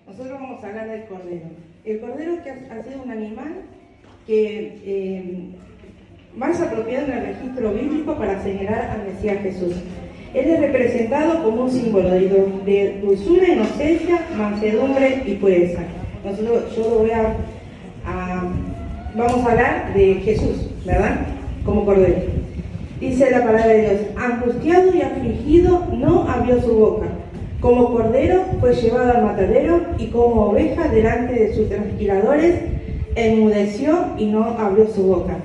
Nosotros vamos a hablar del cordero. El cordero que ha sido un animal que más apropiado en el registro bíblico para señalar al Mesías Jesús. Él es representado como un símbolo de dulzura, inocencia, mansedumbre y pureza. Vamos a hablar de Jesús, ¿verdad? Como cordero. Dice la palabra de Dios: angustiado y afligido no abrió su boca. Como cordero fue llevado al matadero, y como oveja delante de sus trasquiladores enmudeció y no abrió su boca.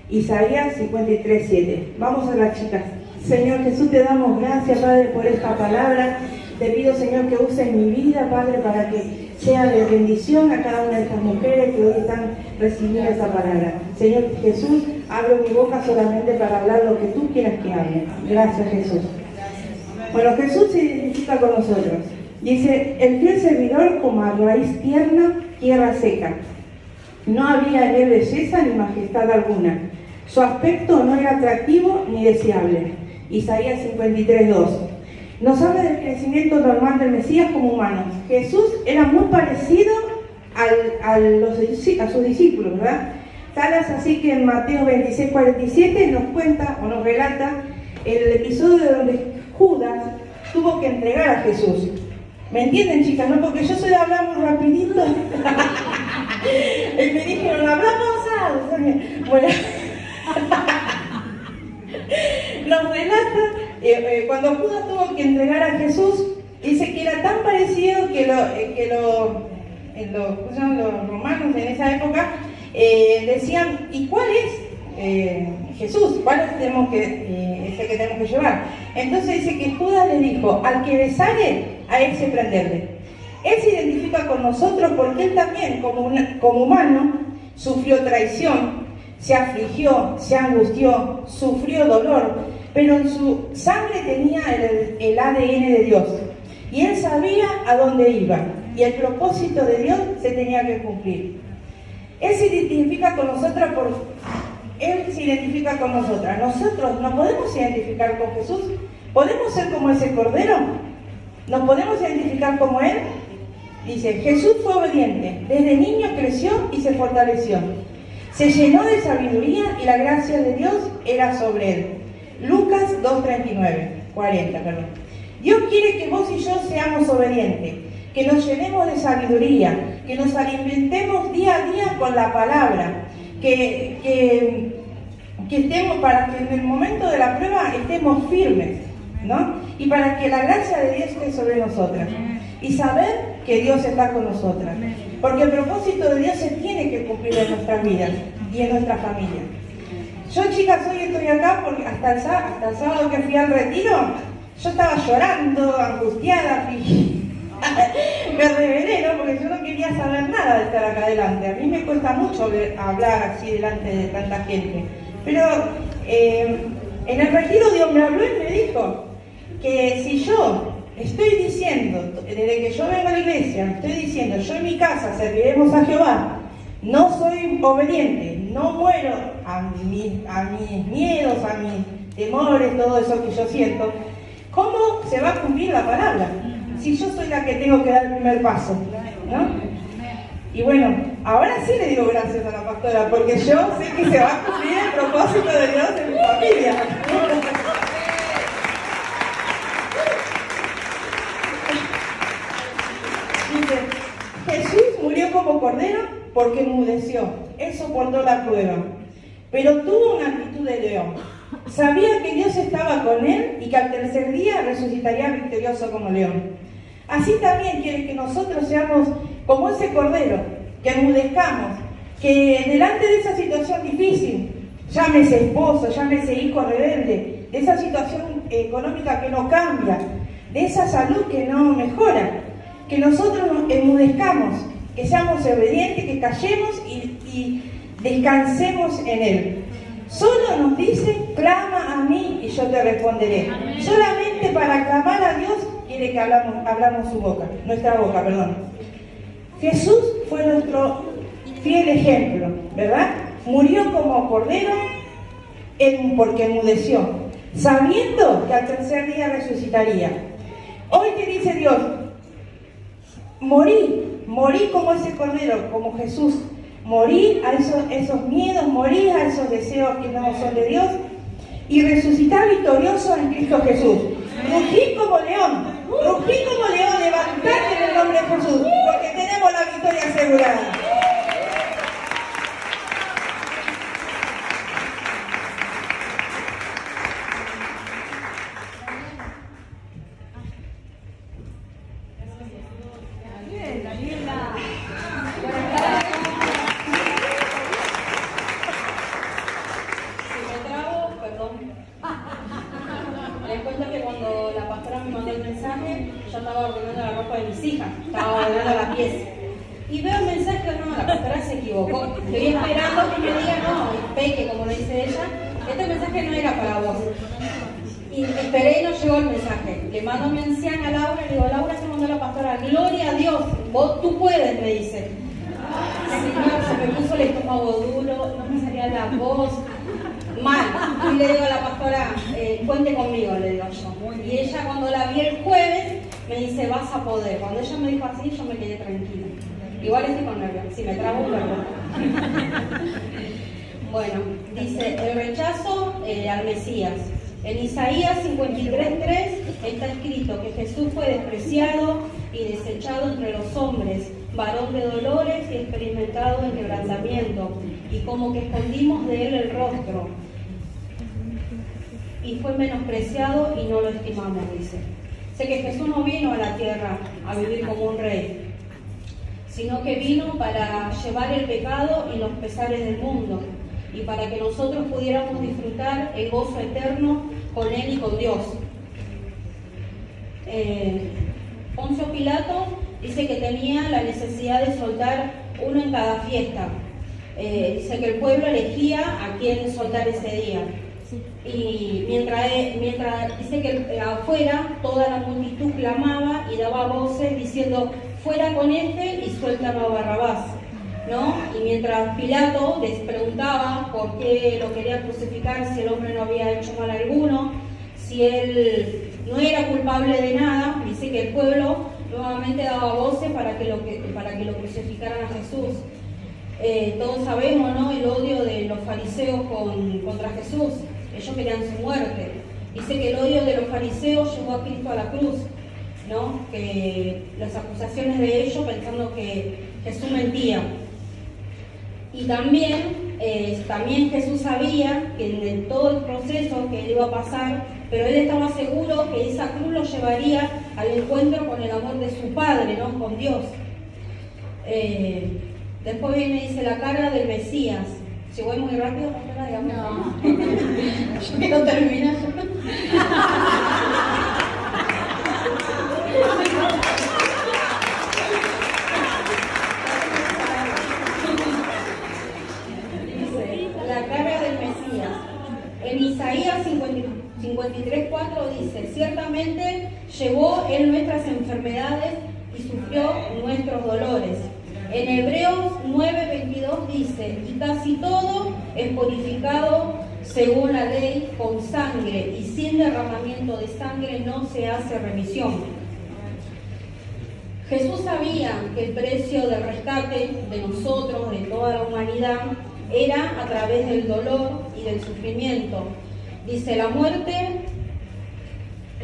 Isaías 53:7. Vamos a las chicas. Señor Jesús, te damos gracias, Padre, por esta palabra. Te pido, Señor, que uses mi vida, Padre, para que sea de bendición a cada una de estas mujeres que hoy están recibiendo esta palabra. Señor Jesús, abro mi boca solamente para hablar lo que tú quieras que hable. Gracias, Jesús. Bueno, Jesús se identifica con nosotros. Dice: el fiel servidor como a raíz tierna, tierra seca. No había en él belleza ni majestad alguna. Su aspecto no era atractivo ni deseable. Isaías 53:2. Nos habla del crecimiento normal del Mesías como humano. Jesús era muy parecido a sus discípulos, ¿verdad? Tal es así que en Mateo 26:47 nos cuenta o nos relata el episodio donde Judas tuvo que entregar a Jesús. ¿Me entienden, chicas? ¿No? Porque yo soy de hablar muy rapidito. Y me dijeron, hablamos. Bueno, nos relata cuando Judas tuvo que entregar a Jesús. Dice que era tan parecido que los romanos en esa época decían: ¿y cuál es Jesús? ¿Cuál es ese que tenemos que llevar? Entonces dice que Judas le dijo: al que besare, a ese prenderle. Él se identifica con nosotros porque él también, como humano, sufrió traición, se afligió, se angustió, sufrió dolor, pero en su sangre tenía el ADN de Dios. Y él sabía a dónde iba, y el propósito de Dios se tenía que cumplir. Él se identifica con nosotras Él se identifica con nosotras. Nosotros nos podemos identificar con Jesús. ¿Podemos ser como ese cordero? ¿Nos podemos identificar como Él? Dice: Jesús fue obediente. Desde niño creció y se fortaleció. Se llenó de sabiduría y la gracia de Dios era sobre Él. Lucas 40. Dios quiere que vos y yo seamos obedientes, que nos llenemos de sabiduría, que nos alimentemos día a día con la palabra, que estemos, para que en el momento de la prueba estemos firmes, ¿no? Y para que la gracia de Dios esté sobre nosotras. Y saber que Dios está con nosotras. Porque el propósito de Dios se tiene que cumplir en nuestras vidas y en nuestra familia. Yo, chicas, hoy estoy acá porque hasta el sábado que fui al retiro, yo estaba llorando, angustiada, me rebelé, ¿no? Porque yo no quería saber nada de estar acá adelante. A mí me cuesta mucho hablar así delante de tanta gente. Pero en el retiro Dios me habló y me dijo que si yo estoy diciendo, desde que yo vengo a la iglesia, estoy diciendo: yo en mi casa serviremos a Jehová, no soy obediente, no muero a mis miedos, a mis temores, todo eso que yo siento, ¿cómo se va a cumplir la palabra? Si yo soy la que tengo que dar el primer paso, ¿no? Y bueno, ahora sí le digo gracias a la pastora, porque yo sé que se va a cumplir el propósito de Dios en mi familia. Dice: Jesús murió como cordero porque enmudeció. Él soportó la prueba, pero tuvo una actitud de león. Sabía que Dios estaba con él y que al tercer día resucitaría victorioso como león. Así también quiere que nosotros seamos como ese cordero, que enmudezcamos, que delante de esa situación difícil, llámese esposo, llámese hijo rebelde, de esa situación económica que no cambia, de esa salud que no mejora, que nosotros nos enmudezcamos, que seamos obedientes, que callemos y descansemos en Él. Solo nos dice: clama a mí y yo te responderé. Solamente para clamar a Dios quiere que hablamos nuestra boca. Jesús fue nuestro fiel ejemplo, ¿verdad? Murió como cordero porque enmudeció, sabiendo que al tercer día resucitaría. Hoy te dice Dios: morí como ese cordero, como Jesús, morí a esos miedos, morí a esos deseos que no son de Dios y resucitar victorioso en Cristo Jesús. Rugí como león, levantate en el nombre de Jesús, porque tenemos la victoria asegurada. Les cuento que cuando la pastora me mandó el mensaje, yo estaba ordenando la ropa de mis hijas, estaba ordenando la pieza. Y veo el mensaje, no, la pastora se equivocó. Estoy esperando que me diga, no, peque, como lo dice ella, este mensaje no era para vos. Y esperé y no llegó el mensaje. Le mando a mi anciana Laura, le digo, Laura, se mandó la pastora, gloria a Dios, vos, tú puedes, me dice. Señor, se me puso el estómago duro, no me salía la voz. Mal. Y le digo a la pastora, cuente conmigo, le digo yo. Y ella cuando la vi el jueves me dice, vas a poder. Cuando ella me dijo así, yo me quedé tranquila. Igual estoy con nervios, si me trago, perdón. Bueno, dice, el rechazo al Mesías. En Isaías 53:3 está escrito que Jesús fue despreciado y desechado entre los hombres, varón de dolores y experimentado en quebrantamiento, y como que escondimos de él el rostro, y fue menospreciado y no lo estimamos, dice. Sé que Jesús no vino a la tierra a vivir como un rey, sino que vino para llevar el pecado y los pesares del mundo, y para que nosotros pudiéramos disfrutar el gozo eterno con Él y con Dios. Poncio Pilato dice que tenía la necesidad de soltar uno en cada fiesta. Dice que el pueblo elegía a quién soltar ese día. Y mientras dice que afuera toda la multitud clamaba y daba voces diciendo, fuera con este y suéltalo a Barrabás, ¿no? Y mientras Pilato les preguntaba por qué lo quería crucificar, si el hombre no había hecho mal alguno, si él no era culpable de nada, dice que el pueblo nuevamente daba voces para que lo crucificaran a Jesús. Todos sabemos, ¿no?, el odio de los fariseos contra Jesús. Ellos querían su muerte. Dice que el odio de los fariseos llevó a Cristo a la cruz, ¿no? Que las acusaciones de ellos pensando que Jesús mentía. Y también Jesús sabía que en todo el proceso que él iba a pasar, pero él estaba seguro que esa cruz lo llevaría al encuentro con el amor de su Padre, ¿no?, con Dios. Después viene, dice, la carga del Mesías. Si voy muy rápido, digamos. No. Yo quiero terminar. Dice, la carga del Mesías. En Isaías 53:4 dice, ciertamente llevó él nuestras enfermedades y sufrió nuestros dolores. En Hebreos 9:22 dice, y casi todo es purificado según la ley con sangre, y sin derramamiento de sangre no se hace remisión. Jesús sabía que el precio del rescate de nosotros, de toda la humanidad, era a través del dolor y del sufrimiento. Dice la muerte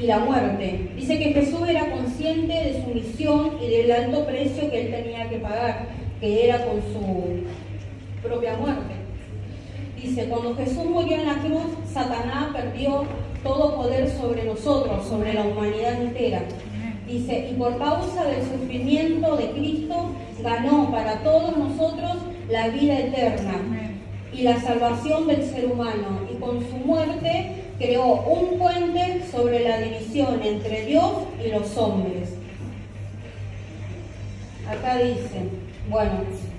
y la muerte. Dice que Jesús era consciente de su misión y del alto precio que él tenía que pagar, que era con su propia muerte. Dice, cuando Jesús murió en la cruz, Satanás perdió todo poder sobre nosotros, sobre la humanidad entera. Dice, y por causa del sufrimiento de Cristo, ganó para todos nosotros la vida eterna y la salvación del ser humano, y con su muerte creó un puente sobre la división entre Dios y los hombres. Acá dice, bueno,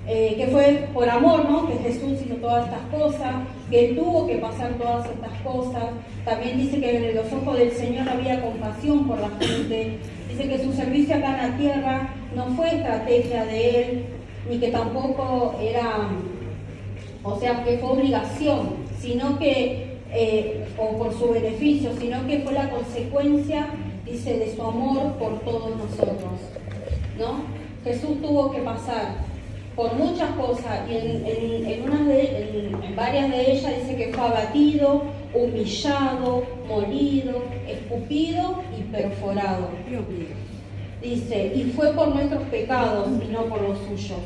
que fue por amor, ¿no?, que Jesús hizo todas estas cosas, que él tuvo que pasar todas estas cosas. También dice que en los ojos del Señor había compasión por la gente. Dice que su servicio acá en la tierra no fue estrategia de él, ni que tampoco era, o sea, que fue obligación, sino que o por su beneficio, sino que fue la consecuencia, dice, de su amor por todos nosotros, ¿no? Jesús tuvo que pasar por muchas cosas y en varias de ellas dice que fue abatido, humillado, molido, escupido y perforado. Dice, y fue por nuestros pecados y no por los suyos.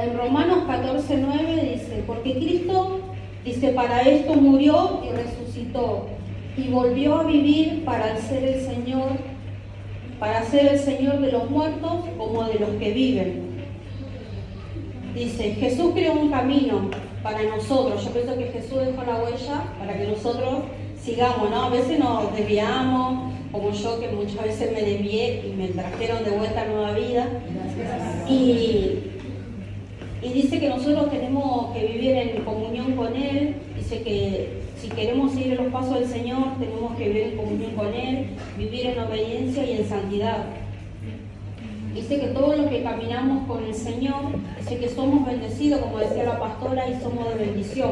En Romanos 14:9 dice, porque Cristo, dice, para esto murió y resucitó y volvió a vivir para ser el Señor de los muertos como de los que viven. Dice, Jesús creó un camino para nosotros. Yo pienso que Jesús dejó la huella para que nosotros sigamos, ¿no? A veces nos desviamos, como yo, que muchas veces me desvié y me trajeron de vuelta a nueva vida. Y dice que nosotros tenemos que vivir en comunión con Él. Dice que si queremos seguir los pasos del Señor, tenemos que vivir en comunión con Él, vivir en obediencia y en santidad. Dice que todos los que caminamos con el Señor, dice que somos bendecidos, como decía la pastora, y somos de bendición.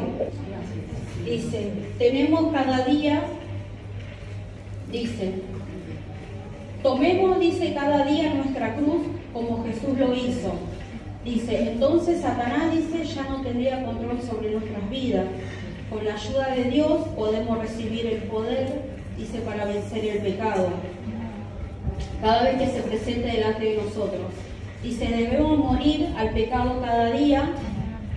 Dice, tenemos cada día, dice, tomemos, dice, cada día nuestra cruz como Jesús lo hizo. Dice, entonces Satanás, dice, ya no tendría control sobre nuestras vidas. Con la ayuda de Dios podemos recibir el poder, dice, para vencer el pecado cada vez que se presente delante de nosotros. Dice, debemos morir al pecado cada día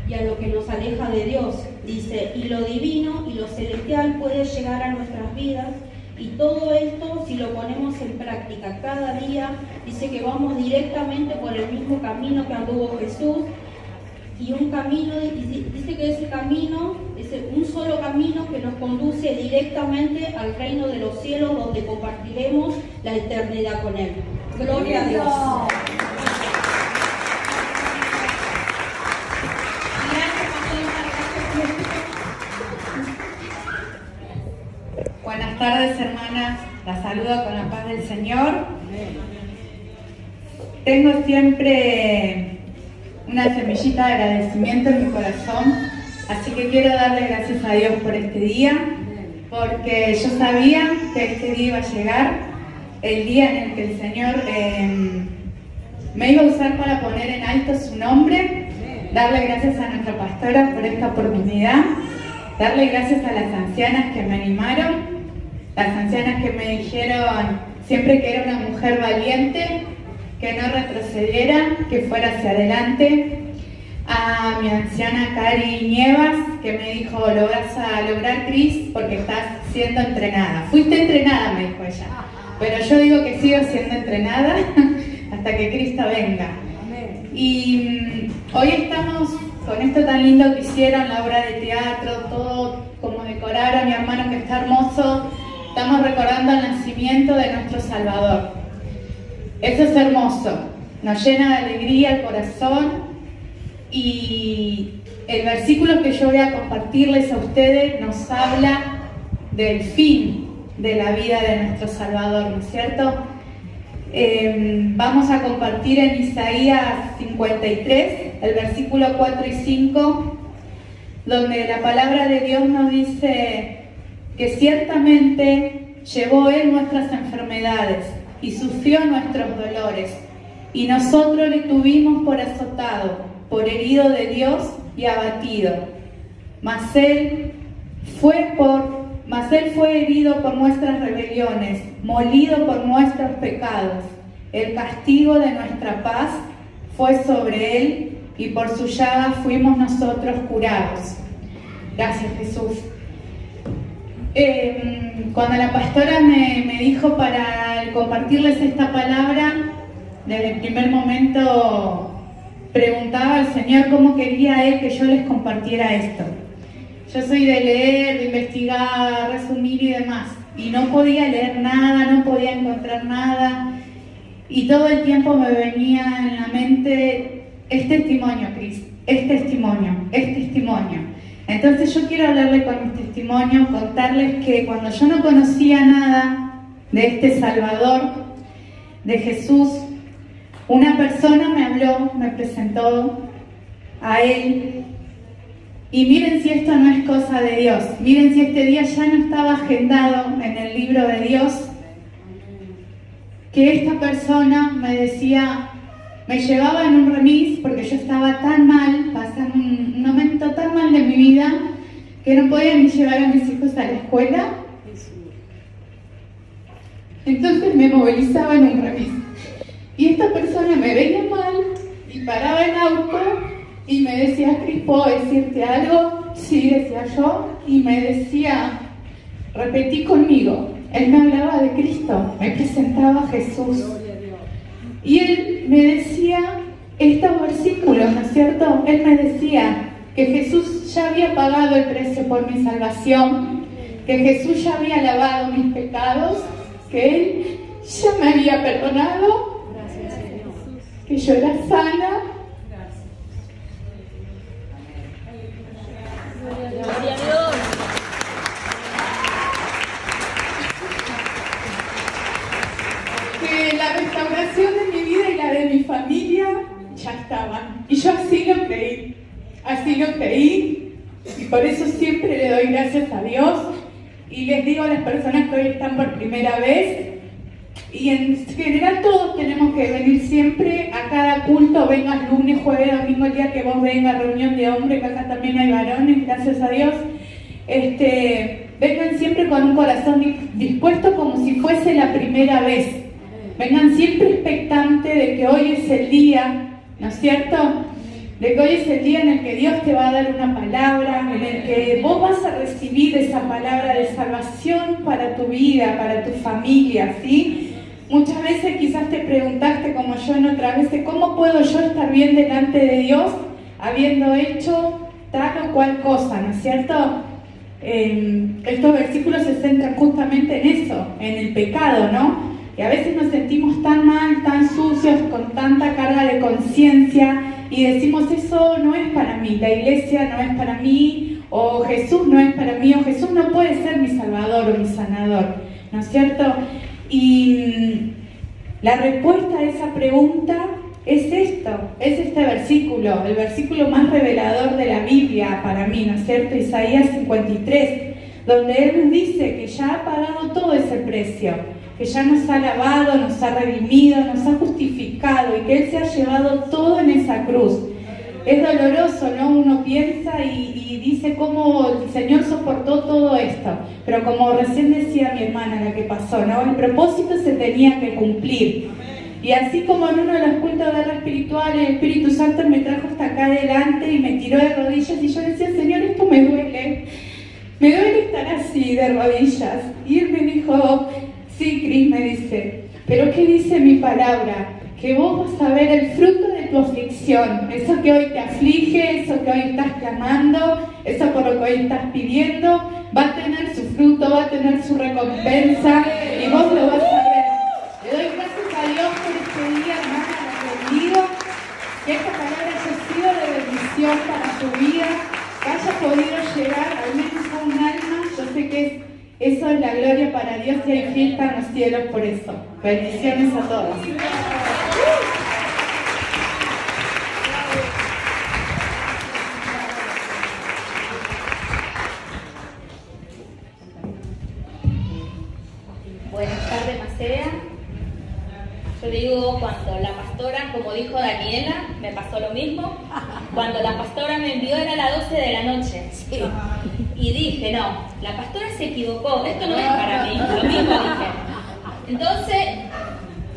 y a lo que nos aleja de Dios. Dice, y lo divino y lo celestial puede llegar a nuestras vidas, y todo esto, si lo ponemos en práctica cada día, dice que vamos directamente por el mismo camino que anduvo Jesús. Y un camino, dice que ese camino es un solo camino que nos conduce directamente al reino de los cielos, donde compartiremos la eternidad con Él. Gloria a Dios. Buenas tardes, hermanas. Las saludo con la paz del Señor. Tengo siempre una semillita de agradecimiento en mi corazón, así que quiero darle gracias a Dios por este día, porque yo sabía que este día iba a llegar, el día en el que el Señor me iba a usar para poner en alto su nombre, darle gracias a nuestra pastora por esta oportunidad, darle gracias a las ancianas que me animaron, las ancianas que me dijeron siempre que era una mujer valiente, que no retrocediera, que fuera hacia adelante. A mi anciana Cari Nievas, que me dijo, lo vas a lograr, Cris, porque estás siendo entrenada. Fuiste entrenada, me dijo ella, pero yo digo que sigo siendo entrenada hasta que Cristo venga. Y hoy estamos con esto tan lindo que hicieron, la obra de teatro, todo como decoraron, mi hermano que está hermoso. Estamos recordando el nacimiento de nuestro Salvador. Eso es hermoso, nos llena de alegría el corazón, y el versículo que yo voy a compartirles a ustedes nos habla del fin de la vida de nuestro Salvador, ¿no es cierto? Vamos a compartir en Isaías 53, el versículo 4 y 5, donde la palabra de Dios nos dice que ciertamente llevó Él nuestras enfermedades y sufrió nuestros dolores, y nosotros le tuvimos por azotado, por herido de Dios y abatido. Mas él fue herido por nuestras rebeliones, molido por nuestros pecados. El castigo de nuestra paz fue sobre él, y por su llaga fuimos nosotros curados. Gracias, Jesús. Cuando la pastora me dijo para compartirles esta palabra, desde el primer momento preguntaba al Señor cómo quería Él que yo les compartiera esto. Yo soy de leer, de investigar, resumir y demás, y no podía leer nada, no podía encontrar nada, y todo el tiempo me venía en la mente, es testimonio, Cris, es testimonio, es testimonio. Entonces yo quiero hablarles con mi testimonio, contarles que cuando yo no conocía nada de este Salvador, de Jesús, una persona me habló, me presentó a Él, y miren si esto no es cosa de Dios, miren si este día ya no estaba agendado en el libro de Dios, que esta persona me decía, me llevaba en un remis porque yo estaba tan mal, pasando un momento tan mal de mi vida, que no podía ni llevar a mis hijos a la escuela. Entonces me movilizaba en un remis. Y esta persona me veía mal y paraba el auto y me decía, Cris, ¿puedo decirte algo? Sí, decía yo, y me decía, repetí conmigo. Él me hablaba de Cristo, me presentaba a Jesús. Y él me decía estos versículos, ¿no es cierto? Él me decía que Jesús ya había pagado el precio por mi salvación, que Jesús ya había lavado mis pecados, que Él ya me había perdonado, que yo era sana. Gloria a Dios. Que la restauración de mi vida y la de mi familia ya estaban. Y yo así lo creí, y por eso siempre le doy gracias a Dios. Y les digo a las personas que hoy están por primera vez, y en general todos tenemos que venir siempre a cada culto, vengas lunes, jueves, domingo, el día que vos vengas, reunión de hombres, que acá también hay varones, gracias a Dios. Vengan siempre con un corazón dispuesto como si fuese la primera vez. Vengan siempre expectantes de que hoy es el día, ¿no es cierto? De que hoy es el día en el que Dios te va a dar una palabra, en el que vos vas a recibir esa palabra de salvación para tu vida, para tu familia, ¿sí? Muchas veces quizás te preguntaste, como yo en otras veces, ¿cómo puedo yo estar bien delante de Dios habiendo hecho tal o cual cosa, ¿no es cierto? Estos versículos se centran justamente en eso, en el pecado, ¿no? Y a veces nos sentimos tan mal, tan sucios, con tanta carga de conciencia, y decimos, eso no es para mí, la iglesia no es para mí, o Jesús no es para mí, o Jesús no puede ser mi salvador o mi sanador, ¿no es cierto? Y la respuesta a esa pregunta es esto, es este versículo, el versículo más revelador de la Biblia para mí, ¿no es cierto? Isaías 53, donde Él nos dice que ya ha pagado todo ese precio, que ya nos ha lavado, nos ha redimido, nos ha justificado, y que Él se ha llevado todo en esa cruz. Es doloroso, ¿no? Uno piensa y dice cómo el Señor soportó todo esto, pero como recién decía mi hermana, la que pasó, ¿no? El propósito se tenía que cumplir. Y así como en uno de los cultos de guerra espiritual, el Espíritu Santo me trajo hasta acá adelante y me tiró de rodillas, y yo decía, Señor, esto me duele estar así de rodillas. Y Él me dijo, sí, Cris, me dice, pero ¿qué dice mi palabra? Que vos vas a ver el fruto de tu aflicción, eso que hoy te aflige, eso que hoy estás clamando, eso por lo que hoy estás pidiendo, va a tener su fruto, va a tener su recompensa, y vos lo vas a ver. Le doy gracias a Dios por este día, hermana, aprendido, que esta palabra haya sido de bendición para tu vida, que haya podido llegar al menos a un alma. Yo sé que eso es la gloria para Dios, y hay fiesta en los cielos por eso. Bendiciones a todos. Buenas tardes, Macea. Yo digo, cuando la pastora, como dijo Daniela, me pasó lo mismo. Cuando la pastora me envió era las 12 de la noche. Sí. Y dije, no, la pastora se equivocó, esto no es para mí, lo mismo dije. Entonces,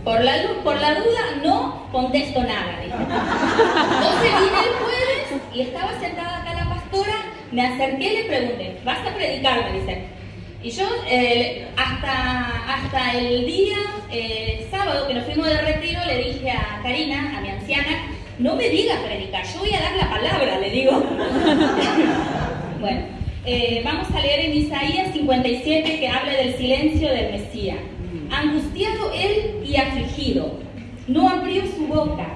por la duda, no contesto nada, dije. Entonces vine el jueves y estaba sentada acá la pastora, me acerqué y le pregunté, ¿vas a predicar? Me dice. Y yo, hasta el día sábado que nos fuimos de retiro, le dije a Karina, a mi anciana, no me digas predicar, yo voy a dar la palabra, le digo. Bueno, vamos a leer en Isaías 57, que habla del silencio del Mesías. Angustiado él y afligido, no abrió su boca.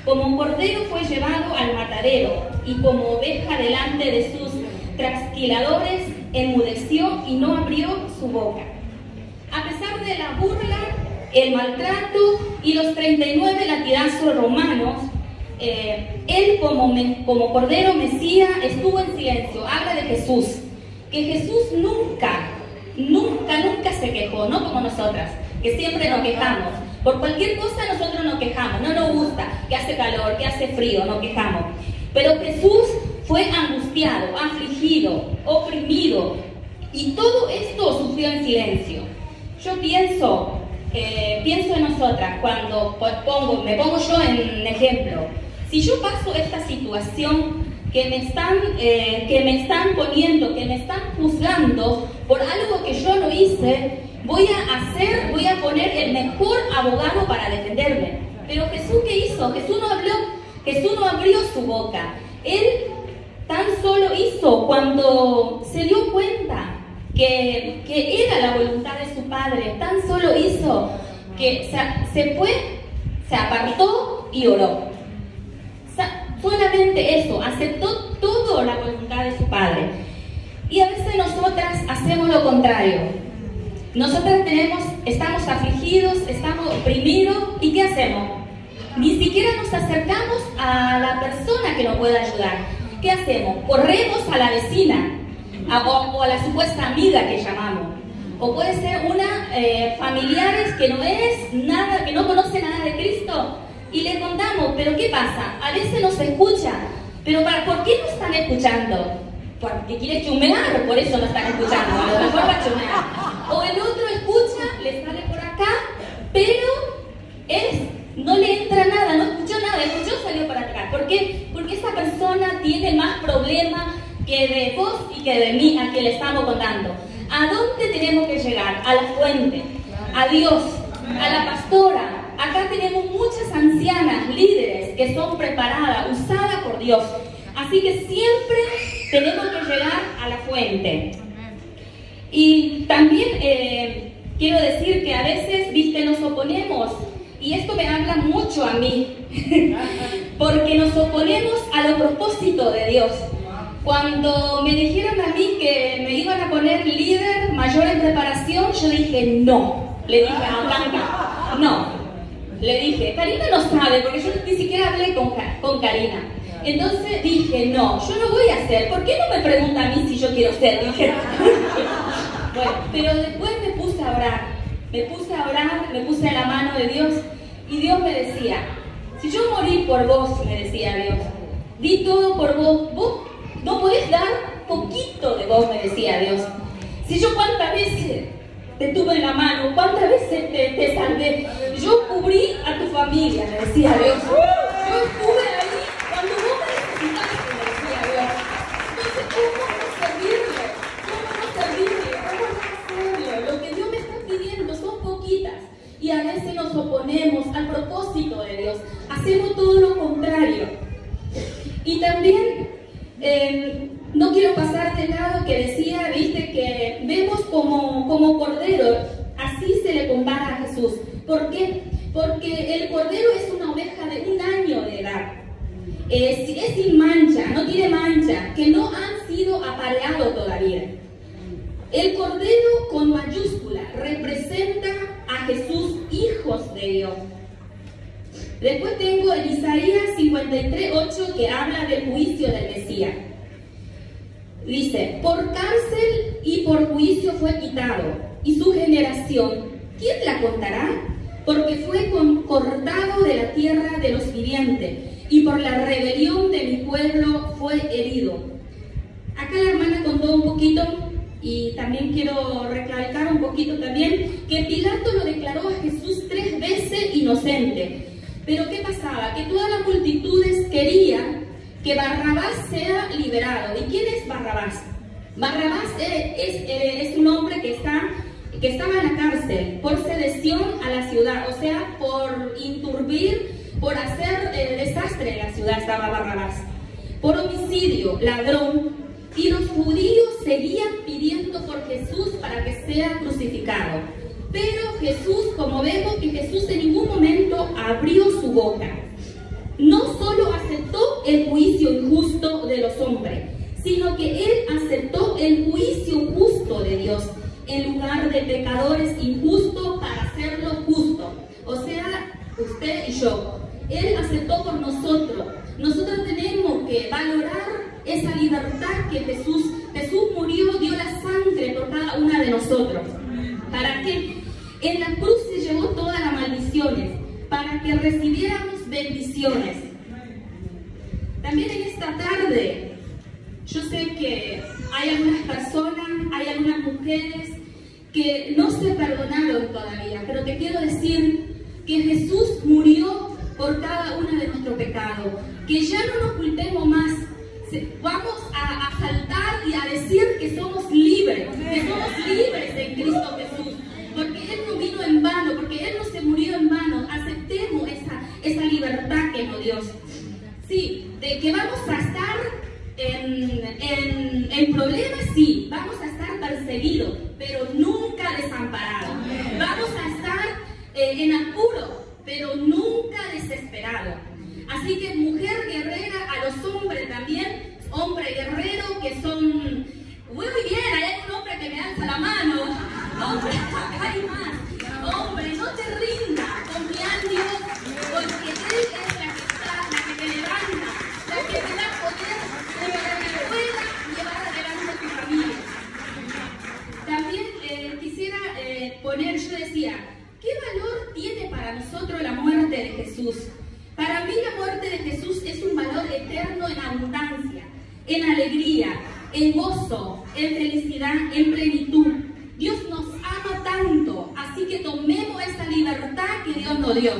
Como cordero fue llevado al matadero, y como oveja delante de sus trasquiladores, enmudeció y no abrió su boca. A pesar de la burla, el maltrato y los 39 latigazos romanos, él como cordero Mesías estuvo en silencio. Habla de Jesús, que Jesús nunca se quejó, no como nosotras, que siempre nos quejamos. Por cualquier cosa nosotros nos quejamos, no nos gusta, que hace calor, que hace frío, nos quejamos. Pero Jesús fue angustiado, afligido, oprimido, y todo esto sufrió en silencio. Yo pienso en nosotras cuando me pongo yo en ejemplo. Si yo paso esta situación que me están poniendo, que me están juzgando por algo que yo no hice, voy a poner el mejor abogado para defenderme. Pero Jesús, ¿qué hizo? Jesús no abrió su boca. Él tan solo hizo cuando se dio cuenta que era la voluntad de su Padre, tan solo hizo que se apartó y oró. Solamente eso, aceptó todo la voluntad de su Padre. Y a veces nosotras hacemos lo contrario. Nosotras estamos afligidos, estamos oprimidos, ¿y qué hacemos? Ni siquiera nos acercamos a la persona que nos pueda ayudar. ¿Qué hacemos? Corremos a la vecina o a la supuesta amiga que llamamos. O puede ser una familiares que no conoce nada de Cristo y le contamos, pero ¿qué pasa? A veces nos escucha, pero ¿por qué no están escuchando? Porque quiere chumear, por eso no están escuchando, a lo mejor va a chumear. O el otro escucha, le sale por acá, pero no le entra nada, no escuchó nada, escuchó, salió por acá. ¿Por qué? Porque esa persona tiene más problemas que de vos y que de mí, a quien le estamos contando. ¿A dónde tenemos que llegar? A la fuente, a Dios, a la pastora. Acá tenemos muchas ancianas, líderes, que son preparadas, usadas por Dios. Así que siempre tenemos que llegar a la fuente. Y también quiero decir que a veces, nos oponemos, y esto me habla mucho a mí, porque nos oponemos a los propósitos de Dios. Cuando me dijeron a mí que me iban a poner líder mayor en preparación, yo dije no. Le dije a Blanca, no. Le dije, Karina no sabe, porque yo ni siquiera hablé con Karina. Entonces dije, no, yo no voy a ser. ¿Por qué no me pregunta a mí si yo quiero ser? Dije, bueno, pero después me puse a orar, me puse a la mano de Dios, y Dios me decía, si yo morí por vos, me decía Dios, di todo por vos, vos no podés dar poquito de vos, me decía Dios. Si yo cuántas veces te tuve en la mano, cuántas veces te salvé, yo cubrí a tu familia, me decía Dios. Yo estuve ahí cuando vos me necesitaste, me decía Dios. Entonces, ¿cómo no servirle? ¿Cómo no hacerlo? Lo que Dios me está pidiendo son poquitas. Y a veces nos oponemos al propósito de Dios. Hacemos todo lo contrario. Y también no quiero pasar de lado que decía, que vemos como cordero, así se le compara a Jesús. ¿Por qué? Porque el cordero es una oveja de 1 año de edad. Es sin mancha, no tiene mancha, que no han sido apareados todavía. El cordero con mayúscula representa a Jesús, hijos de Dios. Después tengo en Isaías 53:8 que habla del juicio del Mesías. Dice, por cárcel y por juicio fue quitado, y su generación, ¿quién la contará? Porque fue cortado de la tierra de los vivientes, y por la rebelión de mi pueblo fue herido. Acá la hermana contó un poquito, y también quiero recalcar un poquito también, que Pilato lo declaró a Jesús 3 veces inocente. Pero ¿qué pasaba? Que todas las multitudes querían que Barrabás sea liberado. ¿Y quién es Barrabás? Barrabás es un hombre que estaba en la cárcel por sedición a la ciudad, o sea, por inturbir, por hacer desastre en la ciudad estaba Barrabás, por homicidio, ladrón, y los judíos seguían pidiendo por Jesús para que sea crucificado. Pero Jesús, como vemos que Jesús en ningún momento abrió su boca. No solo aceptó el juicio injusto de los hombres, sino que Él aceptó el juicio justo de Dios, en lugar de pecadores injustos para hacerlo justo. O sea, usted y yo. Él aceptó por nosotros. Nosotros tenemos que valorar esa libertad que Jesús murió, dio la sangre por cada una de nosotros. ¿Para qué? En la cruz se llevó toda la maldición. maldiciones, para que recibiéramos bendiciones. También en esta tarde, yo sé que hay algunas personas, hay algunas mujeres que no se perdonaron todavía, pero te quiero decir que Jesús murió por cada uno de nuestros pecados, que ya no nos culpemos más. Vamos a saltar y a decir que somos libres en Cristo Jesús, porque Él no vino en vano, porque Él no se murió en vano. Aceptemos esa libertad que nos dio. Sí, de que vamos a estar en problemas, sí, vamos a estar perseguidos, pero nunca desamparados. Vamos a estar en apuro, pero nunca desesperados. Así que mujer guerrera, a los hombres también, hombre guerrero que son... Muy bien, hay un hombre que me alza la mano. Hombre, hay más. Hombre, no te rindas, confía en Dios, porque Él es la que está, la que te levanta, la que te da poder para que puedas llevar adelante tu familia. También quisiera poner, yo decía, ¿qué valor tiene para nosotros la muerte de Jesús? Para mí la muerte de Jesús es un valor eterno en abundancia, en alegría, en gozo, en felicidad, en plenitud. Dios nos ama tanto, así que tomemos esa libertad que Dios nos dio.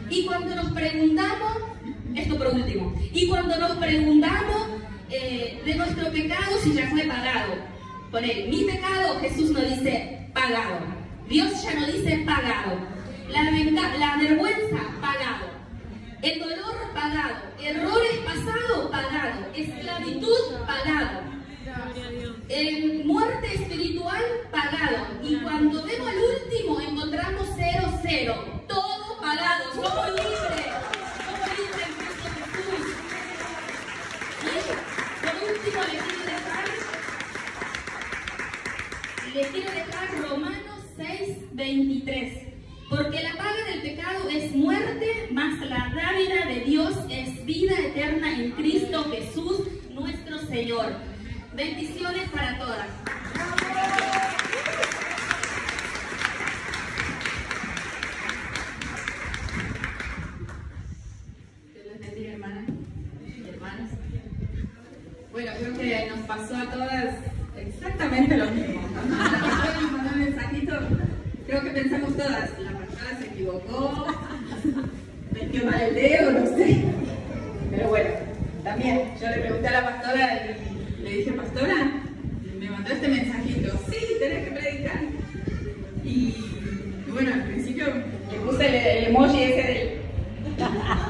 Y cuando nos preguntamos, esto por último, y cuando nos preguntamos de nuestro pecado si ya fue pagado, poner mi pecado, Jesús nos dice pagado. Dios ya nos dice pagado. La vergüenza, pagado. El dolor, pagado. Errores pasados, pagado. Esclavitud, pagado. Muerte espiritual, pagado. Y cuando vemos el último, encontramos 0, todo pagado. Somos libres. Somos libres en Cristo Jesús. Y por último, les quiero dejar Romanos 6:23. Porque la paga del pecado es muerte, mas la dádiva de Dios es vida eterna en Cristo Jesús, nuestro Señor. Bendiciones para todas. Dios les bendiga, hermanas y hermanos. Bueno, creo que nos pasó a todas exactamente lo mismo. Cuando nos mandó un mensajito, creo que pensamos todas, la pastora se equivocó, metió mal el dedo, no sé. Pero bueno, también yo le pregunté a la pastora y le dije, pastora, me mandó este mensajito, sí, tenés que predicar. Y bueno, al principio le puse el emoji ese del...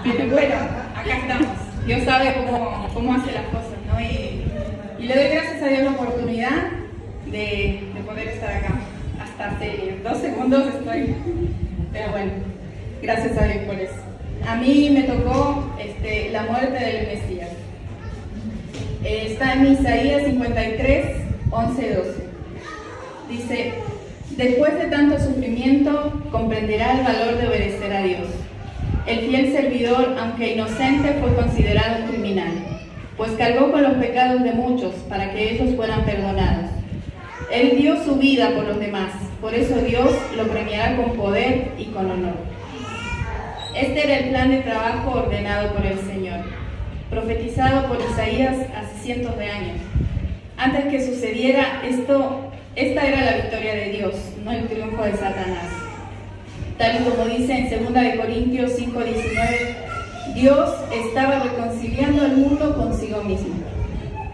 Pero bueno, acá estamos. Dios sabe cómo hace las cosas, ¿no? Y le doy gracias a Dios la oportunidad de poder estar acá. Hasta hace 2 segundos estoy, pero bueno, gracias a Dios por eso. A mí me tocó la muerte del Mesías. Está en Isaías 53, 11, 12. Dice, después de tanto sufrimiento, comprenderá el valor de obedecer a Dios. El fiel servidor, aunque inocente, fue considerado un criminal, pues cargó con los pecados de muchos para que ellos fueran perdonados. Él dio su vida por los demás, por eso Dios lo premiará con poder y con honor. Este era el plan de trabajo ordenado por el Señor, profetizado por Isaías hace cientos de años. Antes que sucediera esto, esta era la victoria de Dios, no el triunfo de Satanás. Tal y como dice en 2 Corintios 5:19, Dios estaba reconciliando al mundo consigo mismo.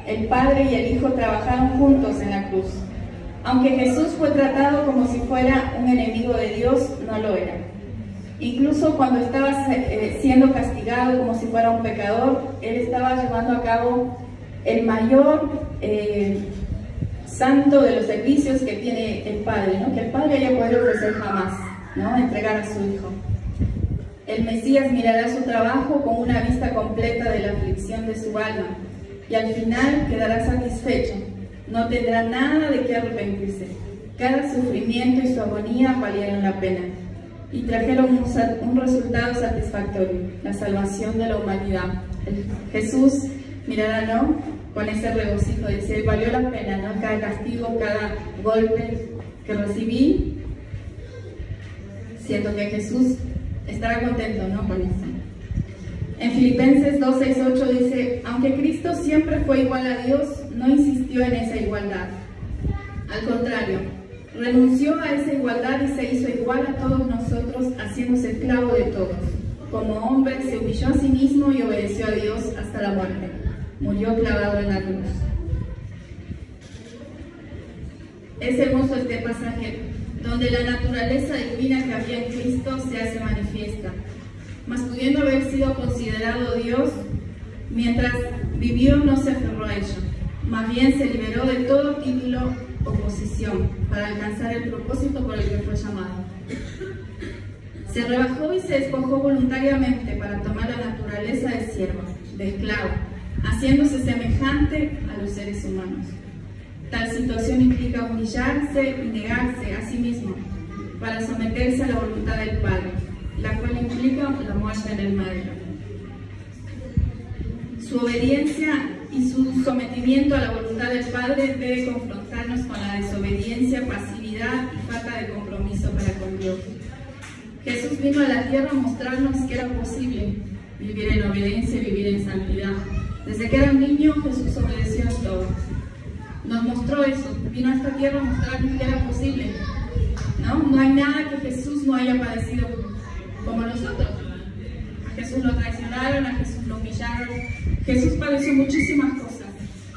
El Padre y el Hijo trabajaron juntos en la cruz. Aunque Jesús fue tratado como si fuera un enemigo de Dios, no lo era. Incluso cuando estaba siendo castigado como si fuera un pecador, Él estaba llevando a cabo el mayor santo de los servicios que tiene el Padre, ¿no? Que el Padre haya podido ofrecer jamás, ¿no? Entregar a su Hijo. El Mesías mirará su trabajo con una vista completa de la aflicción de su alma y al final quedará satisfecho. No tendrá nada de qué arrepentirse. Cada sufrimiento y su agonía valieron la pena y trajeron un resultado satisfactorio, la salvación de la humanidad. Jesús mirará, ¿no?, con ese regocijo, dice, valió la pena, ¿no?, cada castigo, cada golpe que recibí. Siento que Jesús estará contento, ¿no? Con eso. En Filipenses 2, 6, 8 dice, aunque Cristo siempre fue igual a Dios, no insistió en esa igualdad. Al contrario, renunció a esa igualdad y se hizo igual a todos nosotros, haciéndose esclavo de todos. Como hombre se humilló a sí mismo y obedeció a Dios hasta la muerte. Murió clavado en la cruz. Es hermoso este pasaje, donde la naturaleza divina que había en Cristo se hace manifiesta. Mas pudiendo haber sido considerado Dios, mientras vivió no se aferró a ello. Más bien se liberó de todo título o posición para alcanzar el propósito por el que fue llamado. Se rebajó y se despojó voluntariamente para tomar la naturaleza de siervo, de esclavo, haciéndose semejante a los seres humanos. Tal situación implica humillarse y negarse a sí mismo para someterse a la voluntad del Padre, la cual implica la muerte en el madero. Su obediencia y su sometimiento a la voluntad del Padre debe confrontarnos con la desobediencia, pasividad y falta de compromiso para con Dios. Jesús vino a la tierra a mostrarnos que era posible vivir en obediencia y vivir en santidad. Desde que era un niño, Jesús obedeció en todo. Nos mostró eso, vino a esta tierra a mostrarnos que era posible. No hay nada que Jesús no haya padecido como nosotros. A Jesús lo traicionaron, a Jesús lo humillaron. Jesús padeció muchísimas cosas.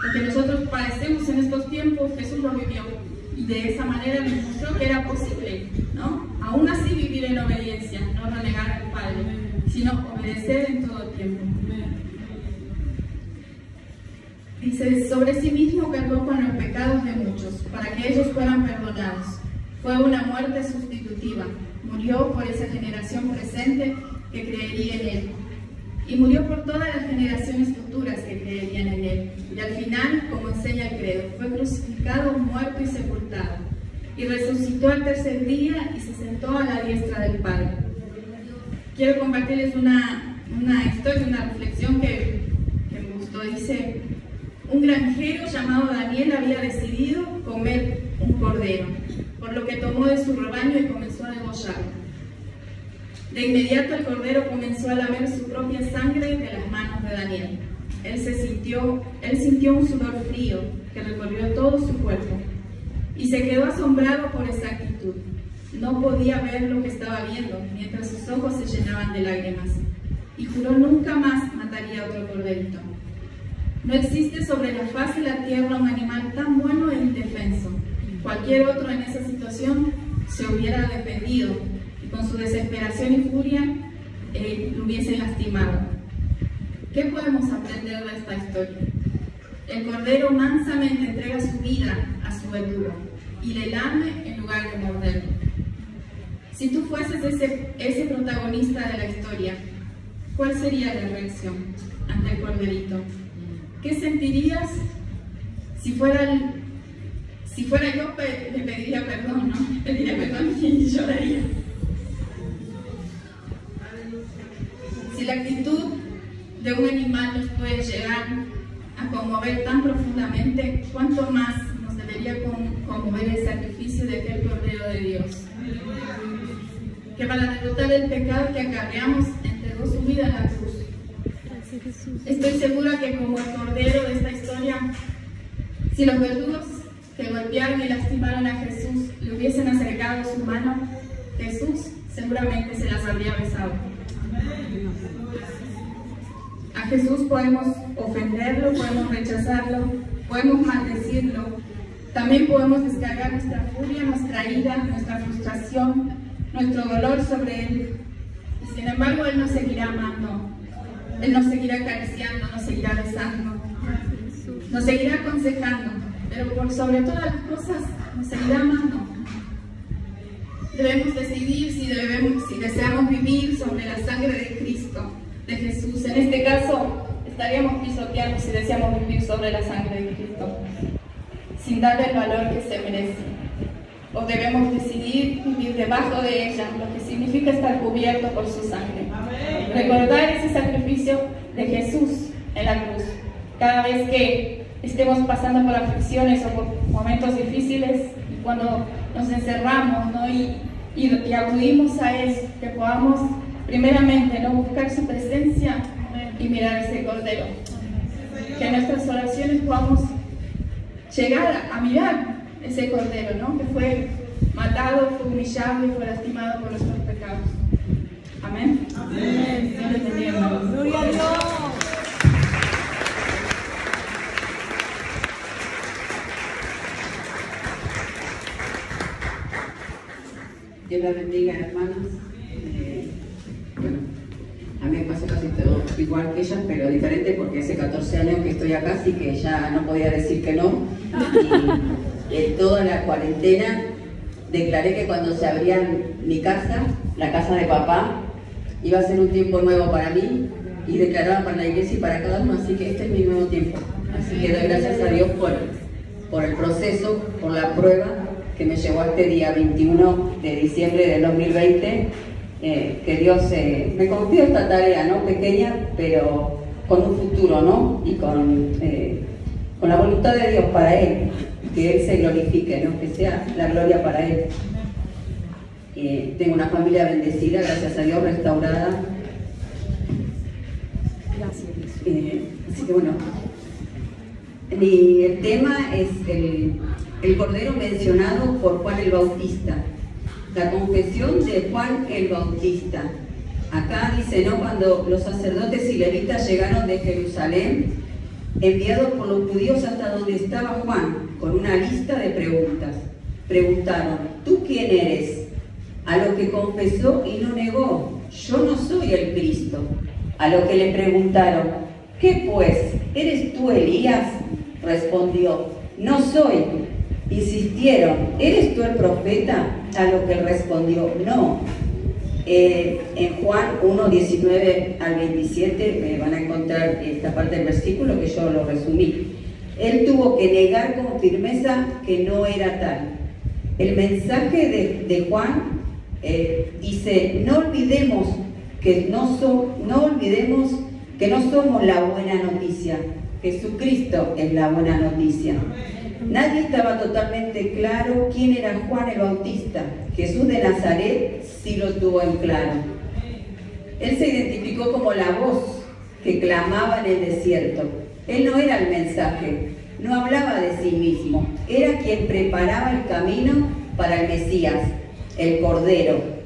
Lo que nosotros padecemos en estos tiempos, Jesús lo vivió. Y de esa manera nos mostró que era posible, ¿no? Aún así vivir en obediencia, no renegar al Padre, sino obedecer en todo tiempo. Dice, sobre sí mismo cargó con los pecados de muchos, para que ellos fueran perdonados. Fue una muerte sustitutiva. Murió por esa generación presente que creería en Él. Y murió por todas las generaciones futuras que creerían en Él. Y al final, como enseña el credo, fue crucificado, muerto y sepultado. Y resucitó al tercer día y se sentó a la diestra del Padre. Quiero compartirles una historia, una reflexión que me gustó. Dice, un granjero llamado Daniel había decidido comer un cordero, por lo que tomó de su rebaño y comenzó a degollarlo. De inmediato el cordero comenzó a lamer su propia sangre de las manos de Daniel. Él sintió un sudor frío que recorrió todo su cuerpo y se quedó asombrado por esa actitud. No podía ver lo que estaba viendo mientras sus ojos se llenaban de lágrimas y juró nunca más mataría a otro corderito. No existe sobre la faz de la tierra un animal tan bueno e indefenso. Cualquier otro en esa situación se hubiera defendido y con su desesperación y furia lo hubiese lastimado. ¿Qué podemos aprender de esta historia? El cordero mansamente entrega su vida a su verdugo y le lame en lugar de morderlo. Si tú fueses ese protagonista de la historia, ¿cuál sería la reacción ante el corderito? ¿Qué sentirías? Si fuera yo, le pediría perdón, ¿no? Le pediría perdón y lloraría. Si la actitud de un animal nos puede llegar a conmover tan profundamente, ¿cuánto más nos debería conmover el sacrificio de aquel Cordero de Dios? Que para derrotar el pecado que acarreamos entregó su vida a la cruz. Estoy segura que como el Cordero de esta historia, si los verdugos que golpearon y lastimaron a Jesús le hubiesen acercado su mano, Jesús seguramente se las habría besado. A Jesús podemos ofenderlo, podemos rechazarlo, podemos maldecirlo, también podemos descargar nuestra furia, nuestra ira, nuestra frustración, nuestro dolor sobre Él. Y sin embargo, Él nos seguirá amando, Él nos seguirá acariciando, nos seguirá besando, nos seguirá aconsejando, pero por sobre todas las cosas nos seguirá amando. Debemos decidir si deseamos vivir sobre la sangre de Cristo, de Jesús. En este caso, estaríamos pisoteando si deseamos vivir sobre la sangre de Cristo, sin darle el valor que se merece. O debemos decidir vivir debajo de ella, lo que significa estar cubierto por su sangre. Recordar ese sacrificio de Jesús en la cruz. Cada vez que estemos pasando por aflicciones o por momentos difíciles, cuando nos encerramos, ¿no? y acudimos a Él, que podamos primeramente, no buscar su presencia y mirar ese Cordero. Que en nuestras oraciones podamos llegar a mirar ese Cordero, ¿no? Que fue matado, fue humillado y fue lastimado por nuestros pecados. Amén. Amén. Dios les bendiga, hermanos. Gloria a Dios. Dios la bendiga, hermanas. Bueno, a mí me pasó casi todo igual que ella, pero diferente porque hace 14 años que estoy acá, así que ya no podía decir que no. Y en toda la cuarentena declaré que cuando se abría mi casa, la casa de papá, iba a ser un tiempo nuevo para mí, y declaraba para la iglesia y para cada uno, así que este es mi nuevo tiempo. Así que doy gracias a Dios por el proceso, por la prueba que me llevó a este día 21 de diciembre del 2020, que Dios me confió esta tarea, ¿no? Pequeña, pero con un futuro, ¿no? Y con la voluntad de Dios para Él, que Él se glorifique, ¿no? Que sea la gloria para Él. Tengo una familia bendecida, gracias a Dios, restaurada. Gracias. Así que bueno, el tema es el Cordero mencionado por Juan el Bautista, la confesión de Juan el Bautista. Acá dice, ¿no? Cuando los sacerdotes y levitas llegaron de Jerusalén, enviados por los judíos hasta donde estaba Juan, con una lista de preguntas. Preguntaron, ¿tú quién eres? A lo que confesó y no negó, yo no soy el Cristo. A lo que le preguntaron, ¿qué pues? ¿Eres tú Elías? Respondió, no soy. Insistieron, ¿eres tú el profeta? A lo que respondió, no. En Juan 1, 19 al 27 van a encontrar esta parte del versículo que yo lo resumí. Él tuvo que negar con firmeza que no era tal. El mensaje de Juan dice, no olvidemos que no somos la buena noticia. Jesucristo es la buena noticia. Nadie estaba totalmente claro quién era Juan el Bautista. Jesús de Nazaret sí lo tuvo en claro. Él se identificó como la voz que clamaba en el desierto. Él no era el mensaje, no hablaba de sí mismo. Era quien preparaba el camino para el Mesías, el Cordero.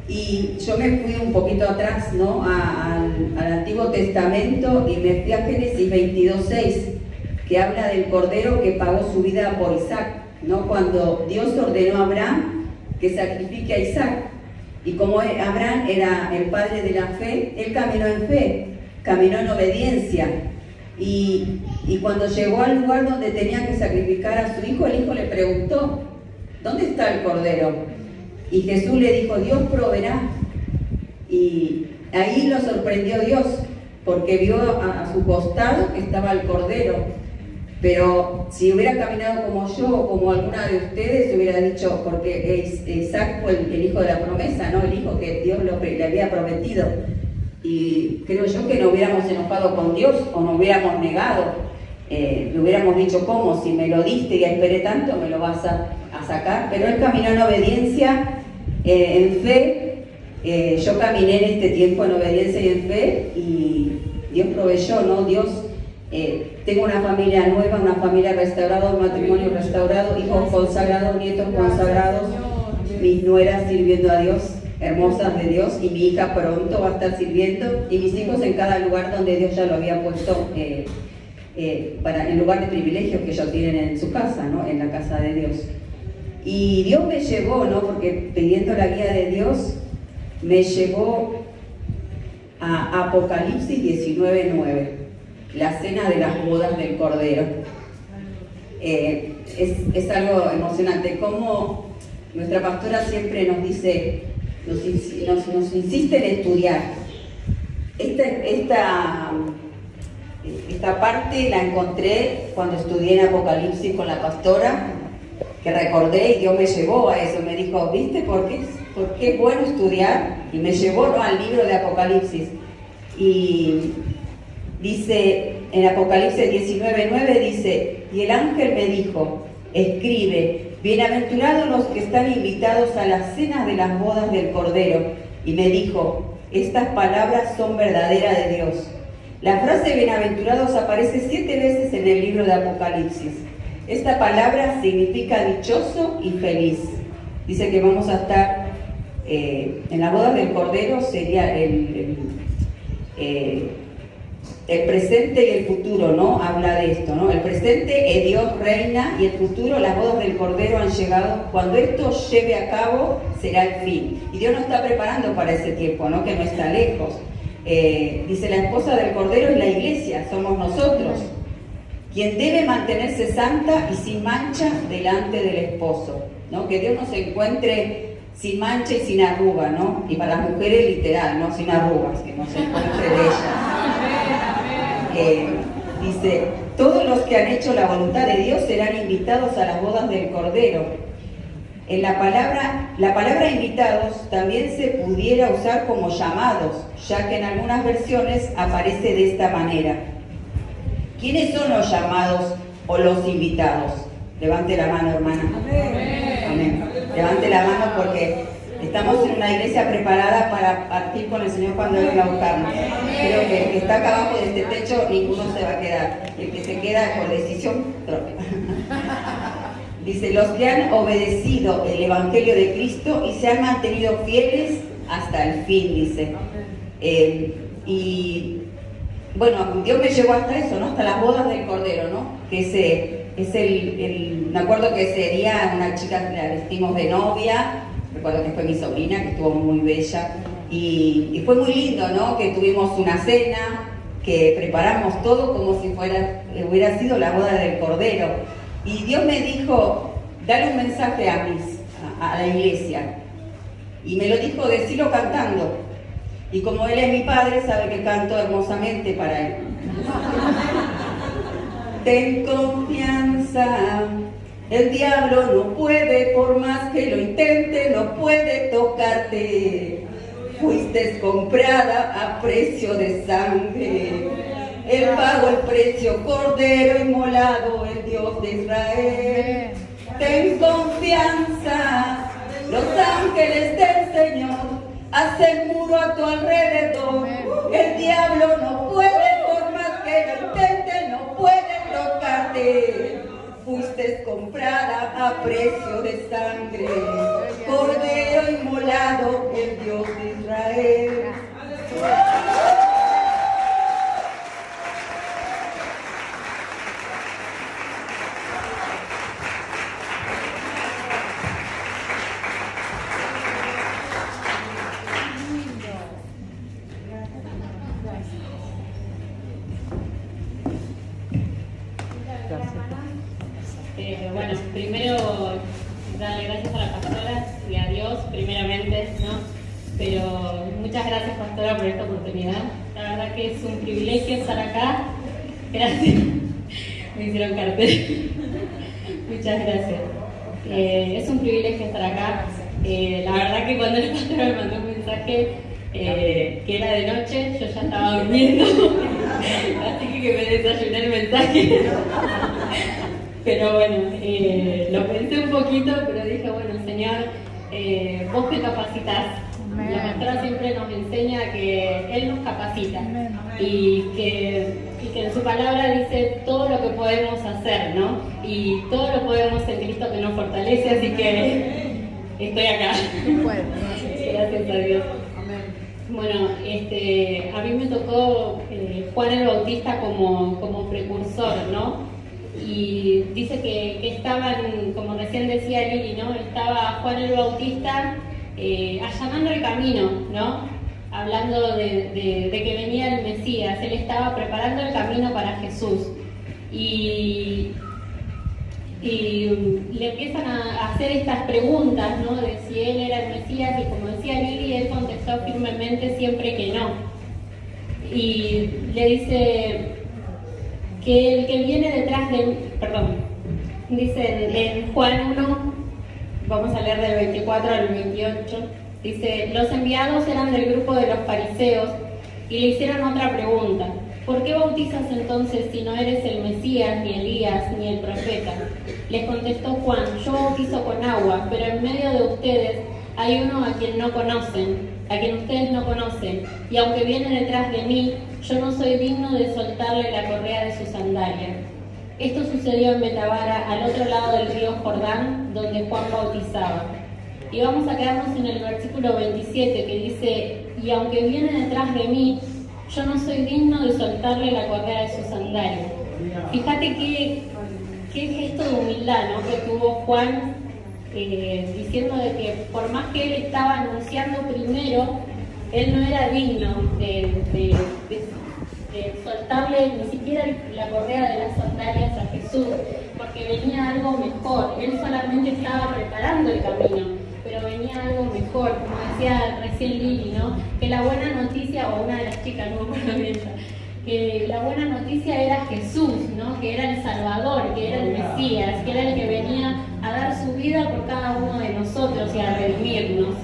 Y yo me fui un poquito atrás, ¿no? al Antiguo Testamento y me fui a Génesis 22:6, que habla del Cordero que pagó su vida por Isaac, ¿no? Cuando Dios ordenó a Abraham que sacrifique a Isaac. Y como Abraham era el padre de la fe, él caminó en fe, caminó en obediencia. Y cuando llegó al lugar donde tenía que sacrificar a su hijo, el hijo le preguntó, ¿dónde está el Cordero? Y Jesús le dijo, Dios proveerá. Y ahí lo sorprendió Dios, porque vio a su costado que estaba el Cordero. Pero si hubiera caminado como yo o como alguna de ustedes, hubiera dicho, porque Isaac fue el hijo de la promesa, ¿no? El hijo que Dios le había prometido. Y creo yo que no hubiéramos enojado con Dios o no hubiéramos negado. Le hubiéramos dicho, ¿cómo? Si me lo diste y esperé tanto, me lo vas a sacar. Pero él caminó en obediencia, en fe. Yo caminé en este tiempo en obediencia y en fe, y Dios proveyó, ¿no? Dios, tengo una familia nueva, una familia restaurada, un matrimonio restaurado, hijos consagrados, nietos consagrados, mis nueras sirviendo a Dios, hermosas de Dios, y mi hija pronto va a estar sirviendo, y mis hijos en cada lugar donde Dios ya lo había puesto, en lugar de privilegios que ellos tienen en su casa, ¿no? En la casa de Dios. Y Dios me llevó, ¿no? Porque pidiendo la guía de Dios, me llevó a Apocalipsis 19:9, la cena de las bodas del Cordero. Es algo emocionante, como nuestra pastora siempre nos dice, nos insiste en estudiar. Esta parte la encontré cuando estudié en Apocalipsis con la pastora, que recordé y Dios me llevó a eso. Me dijo, ¿viste por qué es bueno estudiar? Y me llevó, ¿no?, al libro de Apocalipsis. Y dice, en Apocalipsis 19:9 dice, y el ángel me dijo, escribe, bienaventurados los que están invitados a las cenas de las bodas del Cordero. y me dijo: estas palabras son verdaderas de Dios. La frase bienaventurados aparece 7 veces en el libro de Apocalipsis. Esta palabra significa dichoso y feliz. Dice que vamos a estar en la boda del Cordero, sería el presente y el futuro, ¿no? Habla de esto, ¿no? El presente es Dios reina y el futuro, las bodas del Cordero han llegado. Cuando esto lleve a cabo, será el fin. Y Dios nos está preparando para ese tiempo, ¿no? Que no está lejos. Dice, la esposa del Cordero es la iglesia, somos nosotros, quien debe mantenerse santa y sin mancha delante del esposo, ¿no? Que Dios nos encuentre sin mancha y sin arruga, ¿no? Y para las mujeres literal, ¿no? Sin arrugas, que no se encuentre de ellas. Dice, todos los que han hecho la voluntad de Dios serán invitados a las bodas del Cordero. En la palabra invitados también se pudiera usar como llamados, ya que en algunas versiones aparece de esta manera. ¿Quiénes son los llamados o los invitados? Levante la mano, hermana. Amén. Levante la mano porque estamos en una iglesia preparada para partir con el Señor cuando Él venga a buscarnos. Creo que el que está acá abajo de este techo, ninguno se va a quedar. El que se queda por decisión propia. Dice, los que han obedecido el Evangelio de Cristo y se han mantenido fieles hasta el fin, dice. Y bueno, Dios me llevó hasta eso, ¿no? Hasta las bodas del Cordero, ¿no? Que me acuerdo que ese día una chica la vestimos de novia, recuerdo que fue mi sobrina, que estuvo muy bella, y fue muy lindo, ¿no? Que tuvimos una cena, que preparamos todo como si hubiera sido la boda del Cordero. Y Dios me dijo, dale un mensaje a la iglesia. Y me lo dijo, decirlo cantando. Y como Él es mi padre, sabe que canto hermosamente para Él. Ten confianza, el diablo no puede, por más que lo intente, no puede tocarte. Fuiste comprada a precio de sangre. Él pagó el precio, Cordero inmolado, el Dios de Israel. Ten confianza, los ángeles del Señor hacen muro a tu alrededor. El diablo no puede, por más que lo intente, no puede tocarte. Fuiste comprada a precio de sangre, Cordero inmolado, el Dios de Israel. Bueno, primero darle gracias a la pastora y a Dios primeramente, ¿no? Pero muchas gracias, pastora, por esta oportunidad. La verdad que es un privilegio estar acá. Gracias. Me hicieron cartel. Muchas gracias. Es un privilegio estar acá. La verdad que cuando el pastor me mandó un mensaje que era de noche, yo ya estaba durmiendo. Así que me desayuné el mensaje. Pero bueno, lo pensé un poquito, pero dije, bueno, Señor, vos te capacitas. La pastora siempre nos enseña que Él nos capacita y que en su palabra dice todo lo que podemos hacer, ¿no? Y todo lo podemos en Cristo que nos fortalece, así que estoy acá. Gracias a Dios. Bueno, a mí me tocó Juan el Bautista como precursor, ¿no? Y dice que estaban, como recién decía Lili, ¿no? Estaba Juan el Bautista allanando el camino, ¿no? Hablando de que venía el Mesías. Él estaba preparando el camino para Jesús. Y le empiezan a hacer estas preguntas, ¿no? De si él era el Mesías, y como decía Lili, él contestó firmemente siempre que no. Y le dice que el que viene detrás de... Perdón, dice en Juan 1, vamos a leer del 24 al 28, dice, los enviados eran del grupo de los fariseos y le hicieron otra pregunta. ¿Por qué bautizas entonces si no eres el Mesías, ni Elías, ni el profeta? Les contestó Juan, yo bautizo con agua, pero en medio de ustedes hay uno a quien no conocen. a quien ustedes no conocen, y aunque viene detrás de mí, yo no soy digno de soltarle la correa de su sandalia. Esto sucedió en Betabara, al otro lado del río Jordán, donde Juan bautizaba. Y vamos a quedarnos en el versículo 27, que dice: y aunque viene detrás de mí, yo no soy digno de soltarle la correa de su sandalia. Fíjate qué gesto de humildad, ¿no?, que tuvo Juan, diciendo de que por más que él estaba anunciando primero, él no era digno de soltarle ni siquiera la correa de las sandalias a Jesús, porque venía algo mejor. Él solamente estaba preparando el camino, pero venía algo mejor, como decía recién Lili, ¿no?, que la buena noticia, o una de las chicas, no me acuerdo bien, que la buena noticia era Jesús, ¿no?, que era el Salvador, que era el Mesías, que era el que venía a dar su vida por cada uno de nosotros y a redimirnos,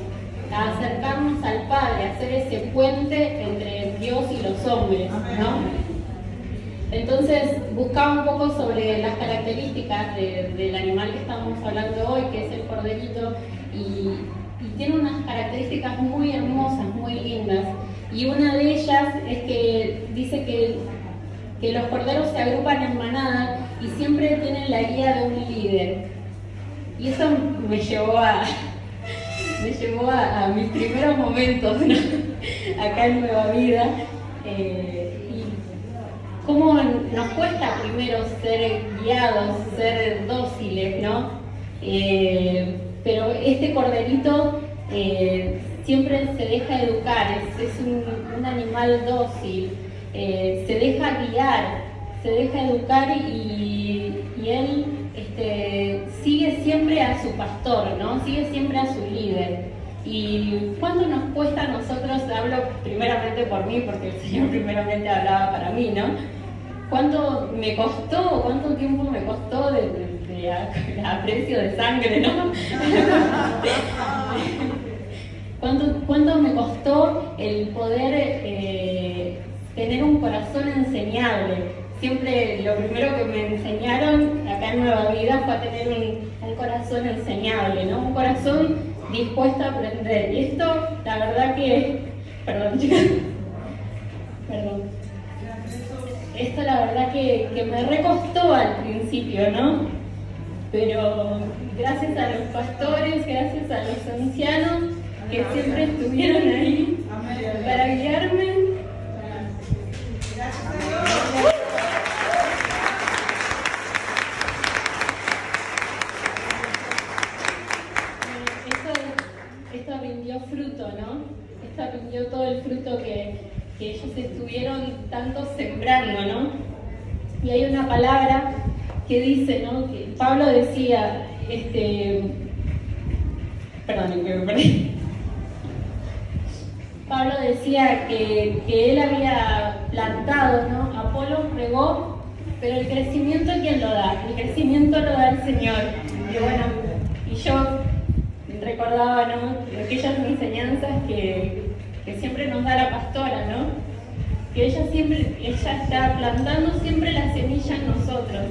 a acercarnos al Padre, a hacer ese puente entre Dios y los hombres, ¿no? Entonces buscaba un poco sobre las características del animal que estamos hablando hoy, que es el corderito, y tiene unas características muy hermosas, muy lindas. Y una de ellas es que dice que los corderos se agrupan en manada y siempre tienen la guía de un líder. Y eso me llevó a mis primeros momentos, ¿no?, acá en Nueva Vida. Y cómo nos cuesta primero ser guiados, ser dóciles, ¿no? Pero este corderito siempre se deja educar, es un animal dócil, se deja guiar, se deja educar y él sigue siempre a su pastor, ¿no? Sigue siempre a su líder. ¿Y cuánto nos cuesta a nosotros? Hablo primeramente por mí, porque el Señor primeramente hablaba para mí, ¿no? ¿Cuánto me costó, cuánto tiempo me costó a precio de sangre, ¿no? ¿Cuánto me costó el poder tener un corazón enseñable? Siempre lo primero que me enseñaron acá en Nueva Vida fue a tener un corazón enseñable, ¿no? Un corazón dispuesto a aprender. Y esto, la verdad que... Perdón, chicas. Perdón. Esto la verdad que me recostó al principio, ¿no? Pero gracias a los pastores, gracias a los ancianos que siempre estuvieron ahí para guiarme. Esto rindió fruto, ¿no? Esto rindió todo el fruto que ellos estuvieron tanto sembrando, ¿no? Y hay una palabra que dice, ¿no?, que Pablo decía, perdón, que me perdí. Pablo decía que él había plantado, ¿no? Apolo regó, pero el crecimiento, ¿quién lo da? El crecimiento lo da el Señor. Y bueno, y yo recordaba, ¿no?, aquellas enseñanzas que siempre nos da la pastora, ¿no? Que ella está plantando siempre la semilla en nosotros,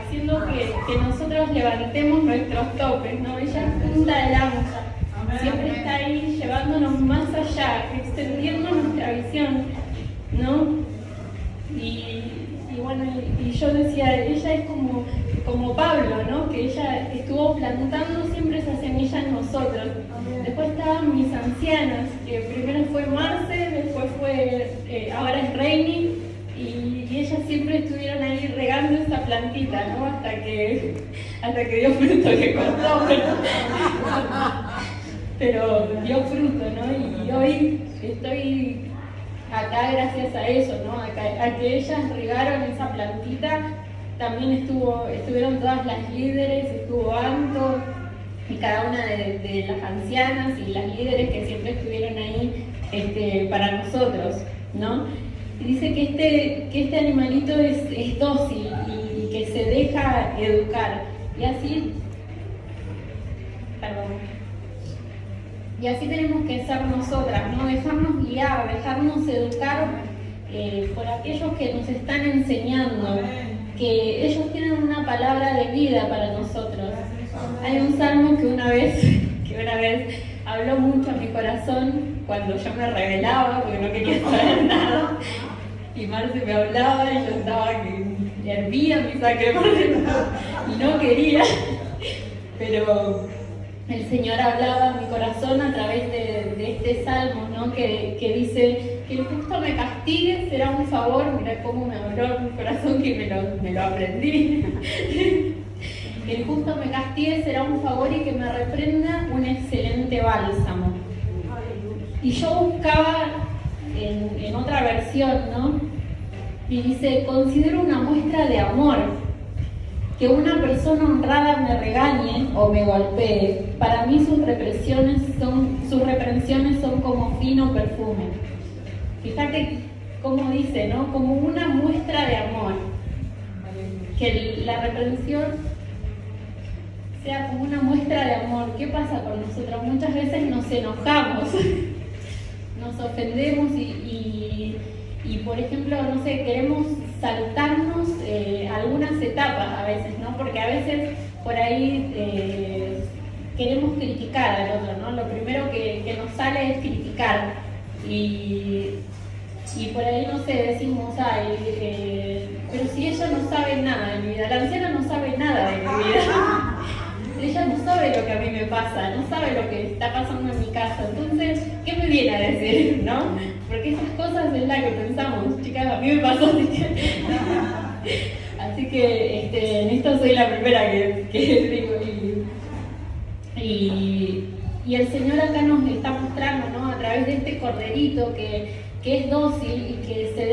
haciendo que nosotros levantemos nuestros topes, ¿no? Ella es punta de lanza, siempre está ahí llevándonos más allá, extendiendo nuestra visión, ¿no? Y bueno, y yo decía, ella es como Pablo, ¿no? Que ella estuvo plantando siempre esa semilla en nosotros. Después estaban mis ancianas, que primero fue Marce, después fue, ahora es Reini, y ellas siempre estuvieron ahí regando esa plantita, ¿no? Hasta que dio fruto, que costó, pero dio fruto, ¿no? Y hoy estoy acá gracias a eso, ¿no? A que ellas regaron esa plantita. También estuvieron todas las líderes, estuvo Anto y cada una de las ancianas y las líderes que siempre estuvieron ahí para nosotros, ¿no? Y dice que este animalito es dócil y que se deja educar. Y así tenemos que ser nosotras, ¿no? Dejarnos guiar, dejarnos educar por aquellos que nos están enseñando, que ellos tienen una palabra de vida para nosotros. Hay un salmo que una vez habló mucho a mi corazón cuando yo me rebelaba porque no quería saber nada. Y Marce me hablaba y yo estaba que hervía mi sangre por dentro y no quería. Pero el Señor hablaba a mi corazón a través de este salmo, ¿no? Que dice que el justo me castigue será un favor. Mirá cómo me habló mi corazón, que me lo aprendí. Que el justo me castigue será un favor y que me reprenda un excelente bálsamo. Y yo buscaba en otra versión, ¿no? Y dice, considero una muestra de amor que una persona honrada me regañe o me golpee. Para mí sus reprensiones son como fino perfume. Fíjate cómo dice, ¿no? Como una muestra de amor. Que la reprensión sea como una muestra de amor. ¿Qué pasa con nosotros? Muchas veces nos enojamos, nos ofendemos y por ejemplo, no sé, queremos saltarnos algunas etapas a veces, ¿no? Porque a veces por ahí queremos criticar al otro, ¿no? Lo primero que nos sale es criticar y por ahí, no sé, decimos, pero si ella no sabe nada de mi vida, la anciana no sabe nada de mi vida. Ella no sabe lo que a mí me pasa, no sabe lo que está pasando en mi casa, entonces, ¿qué me viene a decir, no? Porque esas cosas es la que pensamos, chicas, a mí me pasó, así que en esto soy la primera que digo, y el Señor acá nos está mostrando, ¿no? A través de este corderito que es dócil y que se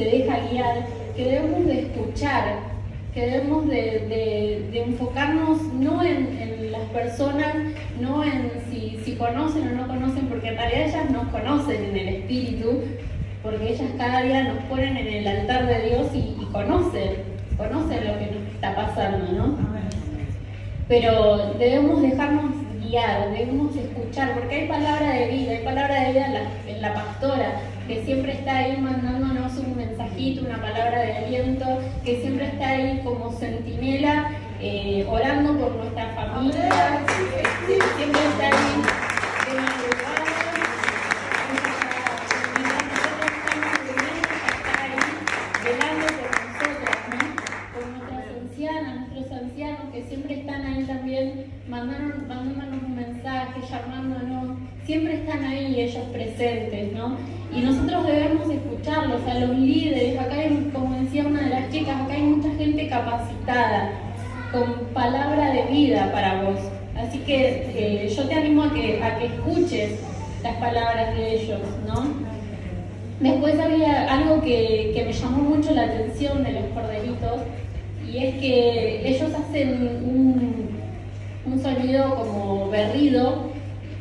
deja guiar, que debemos de escuchar, que debemos de enfocarnos no en las personas, no en si conocen o no conocen, porque en realidad ellas nos conocen en el Espíritu, porque ellas cada día nos ponen en el altar de Dios y conocen lo que nos está pasando, ¿no? Pero debemos dejarnos guiar, debemos escuchar, porque hay palabra de vida en la pastora, que siempre está ahí mandándonos un mensajito, una palabra de aliento, que siempre está ahí como centinela, orando por nuestra familia, siempre está ahí de madrugada, está ahí velando por nosotras, ¿no? Por nuestras ancianas, nuestros ancianos, que siempre están ahí también mandándonos un mensaje, llamándonos, siempre están ahí ellos presentes, ¿no? Y nosotros debemos escucharlos, a los líderes. Acá hay, como decía una de las chicas, acá hay mucha gente capacitada, con palabra de vida para vos. Así que yo te animo a que escuches las palabras de ellos, ¿no? Después había algo que me llamó mucho la atención de los corderitos, y es que ellos hacen un sonido como berrido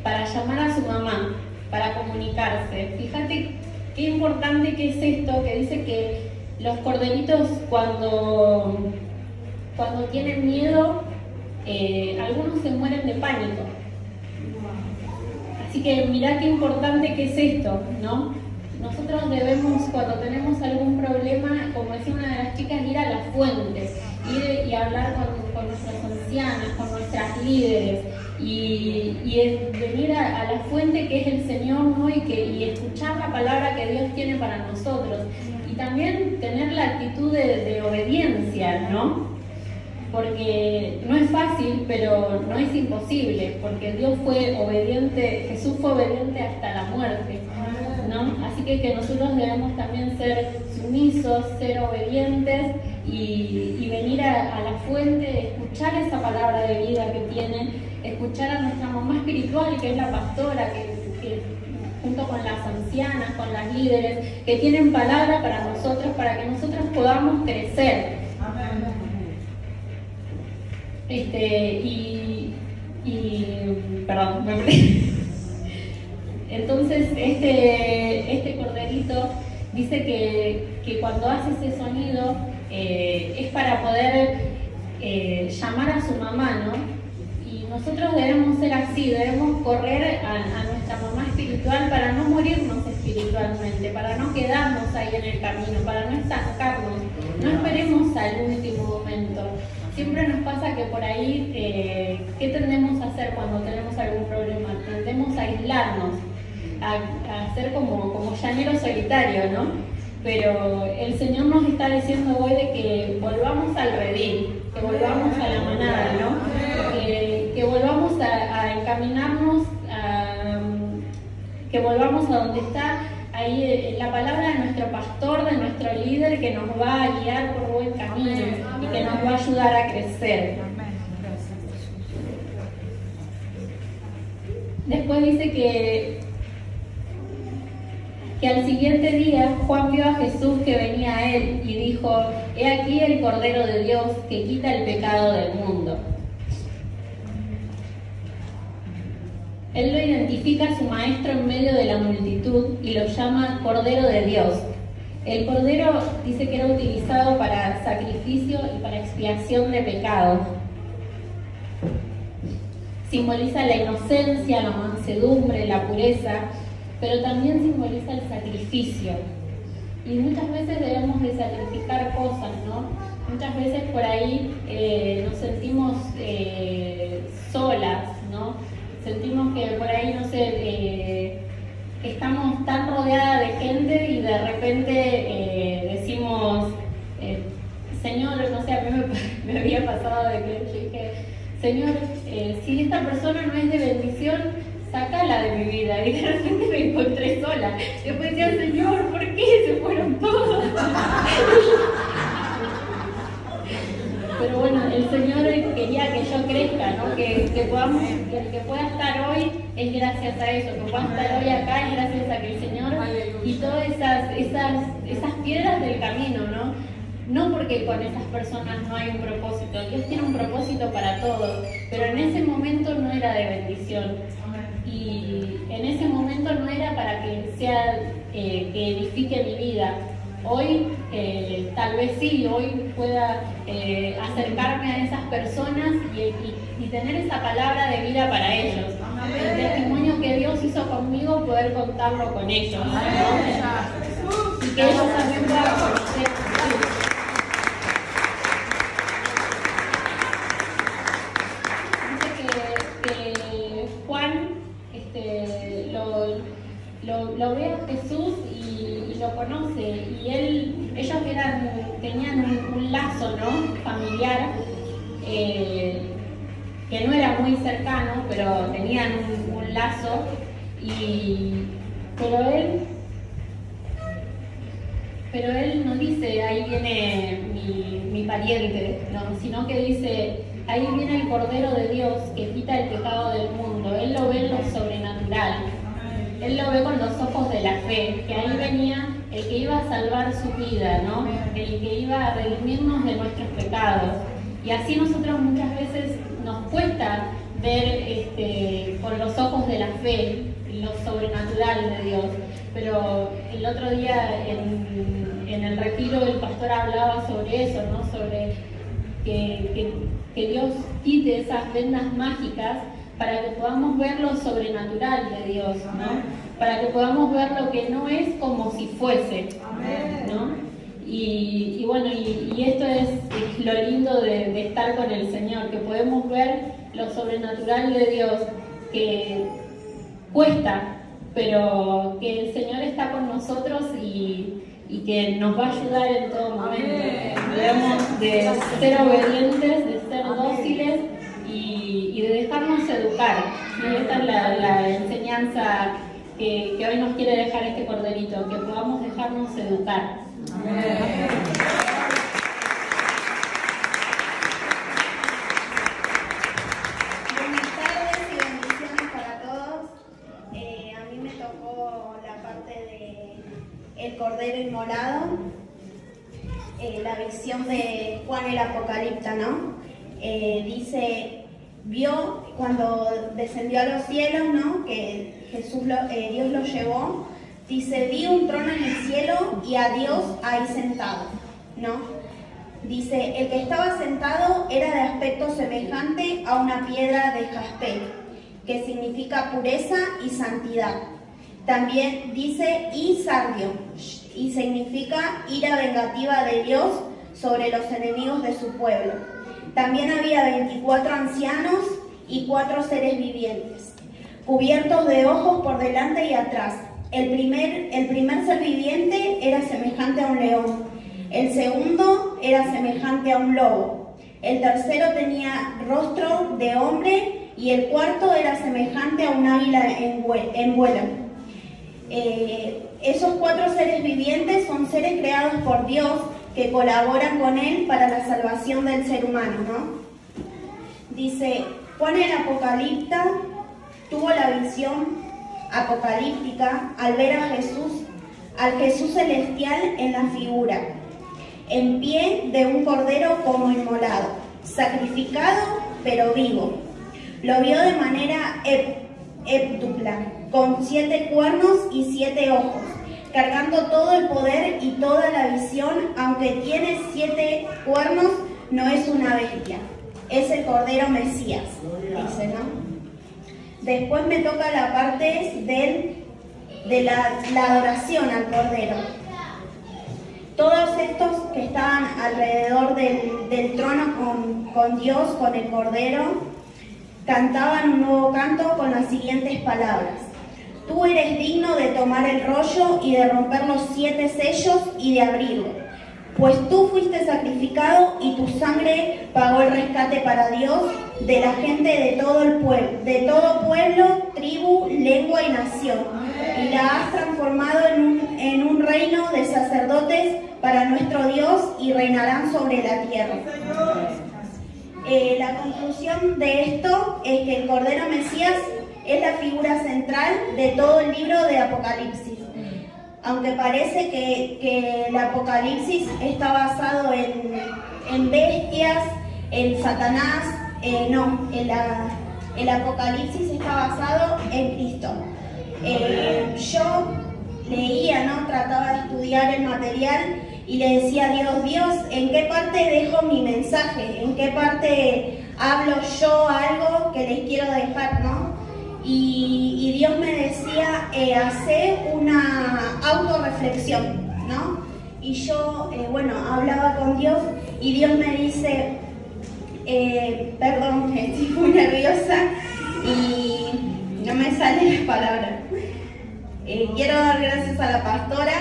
para llamar a su mamá, para comunicarse. Fíjate qué importante que es esto, que dice que los corderitos cuando tienen miedo, algunos se mueren de pánico. Así que mirá qué importante que es esto, ¿no? Nosotros debemos, cuando tenemos algún problema, como decía una de las chicas, ir a la fuente, ir y hablar con nuestras ancianas, con nuestras líderes, y venir a la fuente que es el Señor, ¿no? Y escuchar la palabra que Dios tiene para nosotros, y también tener la actitud de obediencia, ¿no? Porque no es fácil, pero no es imposible, porque Dios fue obediente, Jesús fue obediente hasta la muerte, ¿no? Así que nosotros debemos también ser sumisos, ser obedientes y venir a la fuente, escuchar esa palabra de vida que tiene, escuchar a nuestra mamá espiritual, que es la pastora, que junto con las ancianas, con las líderes, que tienen palabra para nosotros, para que nosotros podamos crecer. Perdón, me perdí. Entonces, este corderito dice que cuando hace ese sonido es para poder llamar a su mamá, ¿no? Y nosotros debemos ser así, debemos correr a nuestra mamá espiritual para no morirnos espiritualmente, para no quedarnos ahí en el camino, para no estancarnos. No esperemos al último momento, siempre nos pasa que por ahí, ¿qué tendemos a hacer cuando tenemos algún problema? Tendemos a aislarnos, a ser como llanero solitario, ¿no? Pero el Señor nos está diciendo hoy de que volvamos al redil, que volvamos a la manada, ¿no? Que volvamos a encaminarnos, que volvamos a donde está ahí la palabra de nuestro pastor, de nuestro líder, que nos va a guiar por buen camino y que nos va a ayudar a crecer. Después dice que al siguiente día Juan vio a Jesús que venía a él y dijo: «He aquí el Cordero de Dios que quita el pecado del mundo». Él lo identifica a su maestro en medio de la multitud y lo llama Cordero de Dios. El Cordero dice que era utilizado para sacrificio y para expiación de pecados. Simboliza la inocencia, la mansedumbre, la pureza, pero también simboliza el sacrificio. Y muchas veces debemos de sacrificar cosas, ¿no? Muchas veces por ahí nos sentimos solas, ¿no? Sentimos que por ahí, no sé, estamos tan rodeadas de gente y de repente decimos, Señor, no sé, a mí me había pasado de que yo dije, Señor, si esta persona no es de bendición, sácala de mi vida. Y de repente me encontré sola. Después decía, Señor, ¿por qué se fueron todos? Pero bueno, el Señor quería que yo crezca, ¿no? Que el que pueda estar hoy es gracias a eso, que pueda estar hoy acá es gracias a que el Señor quitó esas piedras del camino, ¿no? No porque con esas personas no hay un propósito, Dios tiene un propósito para todos, pero en ese momento no era de bendición. Y en ese momento no era para que sea, que edifique mi vida. Hoy tal vez sí, hoy pueda acercarme a esas personas y tener esa palabra de vida para ellos. El testimonio que Dios hizo conmigo, poder contarlo con ellos, ¿no? Y que ellos también puedan conocer a Jesús. Dice que Juan lo ve a Jesús y lo conoce, y ellos tenían un lazo, ¿no? Familiar, que no era muy cercano, pero tenían un lazo, pero él no dice, ahí viene mi pariente, ¿no? Sino que dice, ahí viene el Cordero de Dios que quita el pecado del mundo. Él lo ve en lo sobrenatural. Él lo ve con los ojos de la fe, que ahí venía el que iba a salvar su vida, ¿no? El que iba a redimirnos de nuestros pecados. Y así nosotros muchas veces nos cuesta ver con los ojos de la fe lo sobrenatural de Dios. Pero el otro día en el retiro el pastor hablaba sobre eso, ¿no? Sobre que Dios quite esas vendas mágicas para que podamos ver lo sobrenatural de Dios, ¿no? Para que podamos ver lo que no es como si fuese, ¿no? Y bueno, y esto es lo lindo de estar con el Señor, que podemos ver lo sobrenatural de Dios, que cuesta, pero que el Señor está con nosotros y que nos va a ayudar en todo momento. Debemos de ser obedientes, de ser dóciles y de dejarnos educar. Y esta es la enseñanza que hoy nos quiere dejar este corderito, que podamos dejarnos educar. Amén. Buenas tardes y bendiciones para todos. A mí me tocó la parte de el Cordero Inmolado, la visión de Juan el Apocalipta, ¿no? Dice, vio cuando descendió a los cielos, ¿no? Que Dios lo llevó. Dice, vi un trono en el cielo y a Dios ahí sentado, ¿no? Dice, el que estaba sentado era de aspecto semejante a una piedra de jaspe, que significa pureza y santidad. También dice, y sardio, y significa ira vengativa de Dios sobre los enemigos de su pueblo. También había 24 ancianos y 4 seres vivientes, cubiertos de ojos por delante y atrás. El primer ser viviente era semejante a un león, el segundo era semejante a un lobo, el tercero tenía rostro de hombre y el cuarto era semejante a un águila en vuelo. Esos 4 seres vivientes son seres creados por Dios que colaboran con Él para la salvación del ser humano, ¿no? Dice, Juan el Apocalipta tuvo la visión apocalíptica al ver a Jesús, al Jesús celestial en la figura, en pie de un cordero como inmolado, sacrificado pero vivo. Lo vio de manera heptupla, con 7 cuernos y 7 ojos, cargando todo el poder y toda la visión. Aunque tiene 7 cuernos, no es una bestia, es el Cordero Mesías, dice, ¿no? Después me toca la parte de la adoración al Cordero. Todos estos que estaban alrededor del trono con Dios, con el Cordero, cantaban un nuevo canto con las siguientes palabras. Tú eres digno de tomar el rollo y de romper los 7 sellos y de abrirlo, pues tú fuiste sacrificado y tu sangre pagó el rescate para Dios de la gente de todo pueblo, tribu, lengua y nación, y la has transformado en un reino de sacerdotes para nuestro Dios y reinarán sobre la tierra. La conclusión de esto es que el Cordero Mesías es la figura central de todo el libro de Apocalipsis. Aunque parece que el Apocalipsis está basado en bestias, en Satanás, no, el Apocalipsis está basado en Cristo. Yo leía, ¿no? Trataba de estudiar el material y le decía a Dios, ¿en qué parte dejo mi mensaje? ¿En qué parte hablo yo algo que les quiero dejar, ¿no? Y Dios me decía, hacer una autorreflexión, ¿no? Y yo, hablaba con Dios y Dios me dice, perdón, estoy muy nerviosa y no me salen las palabras. Quiero dar gracias a la pastora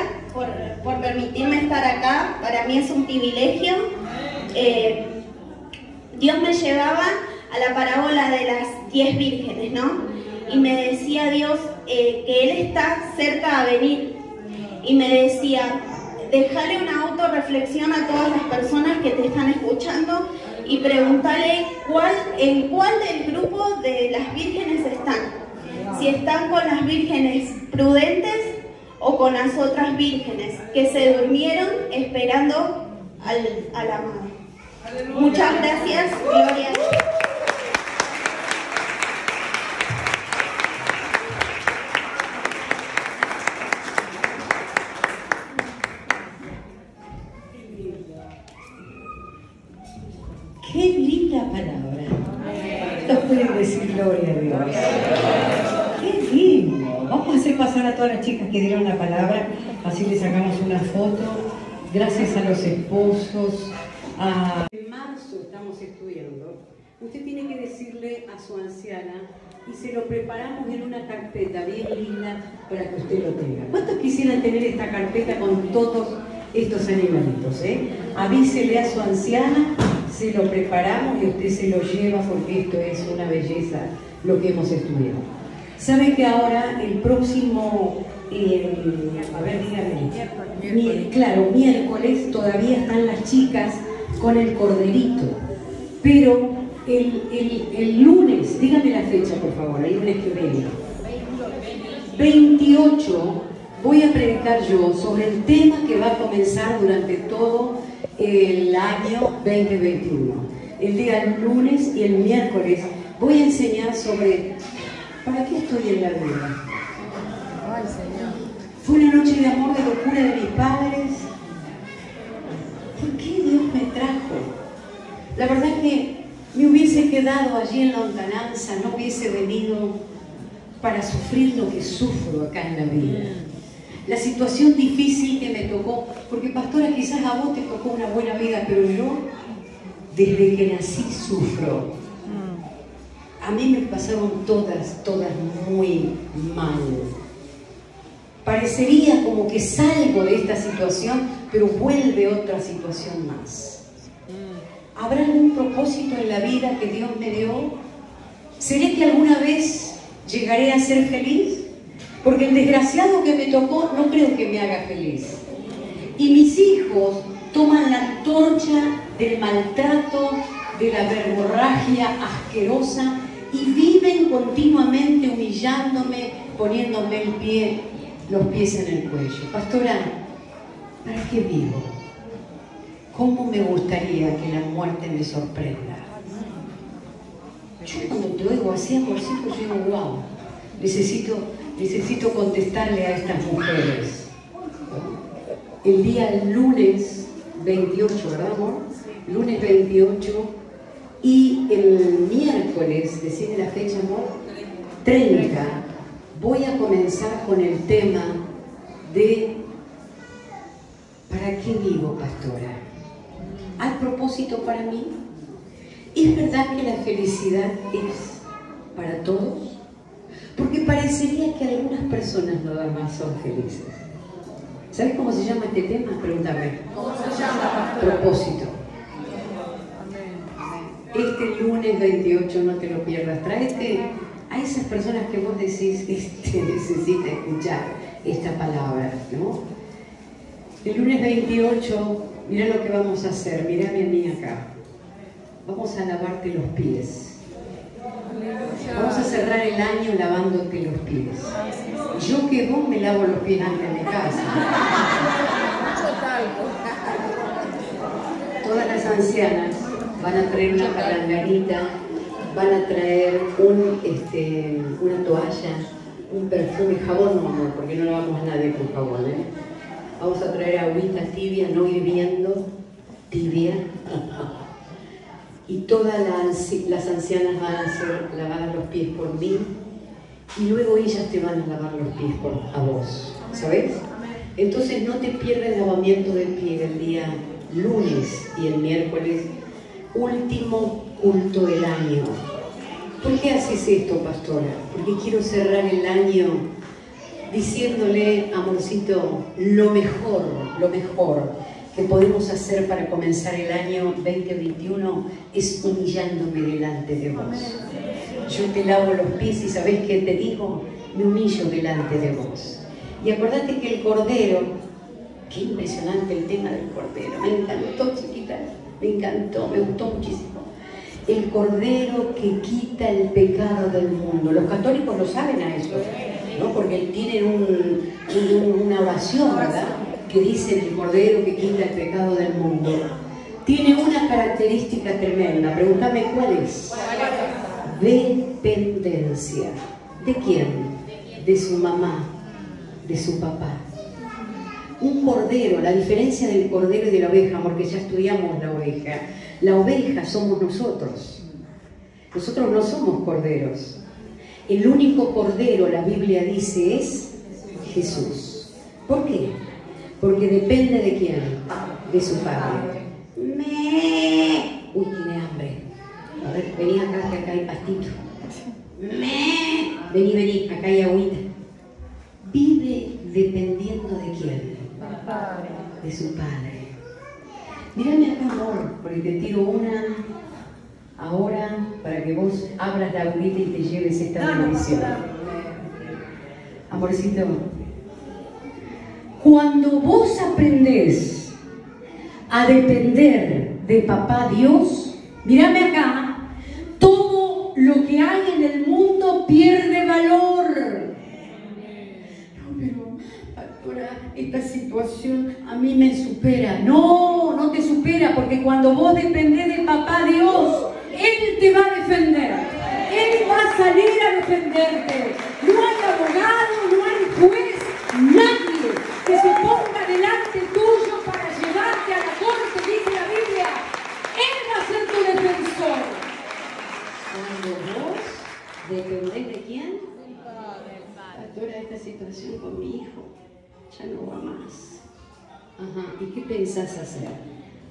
por permitirme estar acá. Para mí es un privilegio. Dios me llevaba a la parábola de las 10 vírgenes, ¿no? Y me decía Dios que Él está cerca a venir. Y me decía, déjale una autorreflexión a todas las personas que te están escuchando y pregúntale en cuál del grupo de las vírgenes están. Si están con las vírgenes prudentes o con las otras vírgenes que se durmieron esperando al amado. Muchas gracias, Gloria a Dios. Qué linda palabra. Nos pueden decir gloria a Dios. Qué lindo. Vamos a hacer pasar a todas las chicas que dieron la palabra, así les sacamos una foto. Gracias a los esposos. En marzo estamos estudiando. Usted tiene que decirle a su anciana y se lo preparamos en una carpeta bien linda para que usted lo tenga. ¿Cuántos quisieran tener esta carpeta con todos estos animalitos? Avísele a su anciana, se lo preparamos y usted se lo lleva porque esto es una belleza lo que hemos estudiado. ¿Sabe que ahora el próximo, miércoles todavía están las chicas con el corderito, pero el lunes, dígame la fecha por favor, el lunes que viene, 28, voy a predicar yo sobre el tema que va a comenzar durante todo el año 2021. El día lunes y el miércoles voy a enseñar sobre ¿para qué estoy en la vida? Ay, Señor. Fue una noche de amor, de locura de mis padres. ¿Por qué Dios me trajo? La verdad es que me hubiese quedado allí en la lontananza, no hubiese venido para sufrir lo que sufro acá en la vida. La situación difícil que me tocó, porque pastora, quizás a vos te tocó una buena vida, pero yo desde que nací sufro. A mí me pasaron todas muy mal. Parecería como que salgo de esta situación, pero vuelve otra situación más. ¿Habrá algún propósito en la vida que Dios me dio? ¿Seré que alguna vez llegaré a ser feliz? Porque el desgraciado que me tocó no creo que me haga feliz. Y mis hijos toman la antorcha del maltrato, de la verborragia asquerosa y viven continuamente humillándome, poniéndome los pies en el cuello. Pastora, ¿para qué vivo? ¿Cómo me gustaría que la muerte me sorprenda? Yo cuando te oigo así, amorcito, yo digo, wow, necesito contestarle a estas mujeres. El día lunes 28, ¿verdad, amor? Lunes 28 y el miércoles, decime la fecha, amor, 30, voy a comenzar con el tema de ¿para qué vivo, pastora? ¿Hay propósito para mí? ¿Es verdad que la felicidad es para todos? Porque parecería que algunas personas nada más son felices. ¿Sabes cómo se llama este tema? Pregúntame. ¿Cómo se llama, pastora? Propósito. Este lunes 28 no te lo pierdas. Tráete a esas personas que vos decís, necesita escuchar esta palabra, ¿no? El lunes 28, mirá lo que vamos a hacer. Mirame a mí acá. Vamos a lavarte los pies. Vamos a cerrar el año lavándote los pies. Yo que vos me lavo los pies antes de mi casa. Todas las ancianas van a traer una palanganita, van a traer una toalla, un perfume, jabón no, amor, porque no lavamos a nadie con jabón, ¿eh? Vamos a traer agüita tibia, no hirviendo, tibia. Y todas las ancianas van a ser lavadas los pies por mí y luego ellas te van a lavar los pies a vos, ¿sabes? Entonces no te pierdas el lavamiento del pie el día lunes y el miércoles, último culto del año. ¿Por qué haces esto, pastora? Porque quiero cerrar el año diciéndole, amorcito, lo mejor que podemos hacer para comenzar el año 2021 es humillándome delante de vos. Yo te lavo los pies y ¿sabés qué te digo? Me humillo delante de vos. Y acordate que el Cordero, qué impresionante el tema del Cordero, me encantó, chiquita, me encantó, me gustó muchísimo. El Cordero que quita el pecado del mundo. Los católicos lo saben a eso, ¿no? Porque tienen una oración, ¿verdad?, que dice el Cordero que quita el pecado del mundo. Tiene una característica tremenda. Pregúntame cuál es. Dependencia. ¿De quién? De su mamá, de su papá. Un cordero, la diferencia del cordero y de la oveja, porque ya estudiamos la oveja. La oveja somos nosotros. Nosotros no somos corderos. El único cordero, la Biblia dice, es Jesús. ¿Por qué? Porque depende de quién, de su padre. Uy, tiene hambre. A ver, vení acá, que acá hay pastito. Vení, acá hay agüita. Vive dependiendo de quién, de su padre. Mírame acá, amor, porque te tiro una ahora para que vos abras la agüita y te lleves esta bendición. Amorcito, cuando vos aprendés a depender de papá Dios, mírame acá, todo lo que hay en el mundo pierde valor. No, pero, pastora, esta situación a mí me supera. No, no te supera, porque cuando vos dependés de papá Dios, Él te va a defender. Él va a salir a defenderte. No hay abogado, no hay juez, nadie que se ponga delante tuyo para llevarte a la corte, dice la Biblia. Él va a ser tu defensor. Cuando vos dependés de quién, pastora, esta situación con mi hijo ya no va más. Ajá, ¿y qué pensás hacer?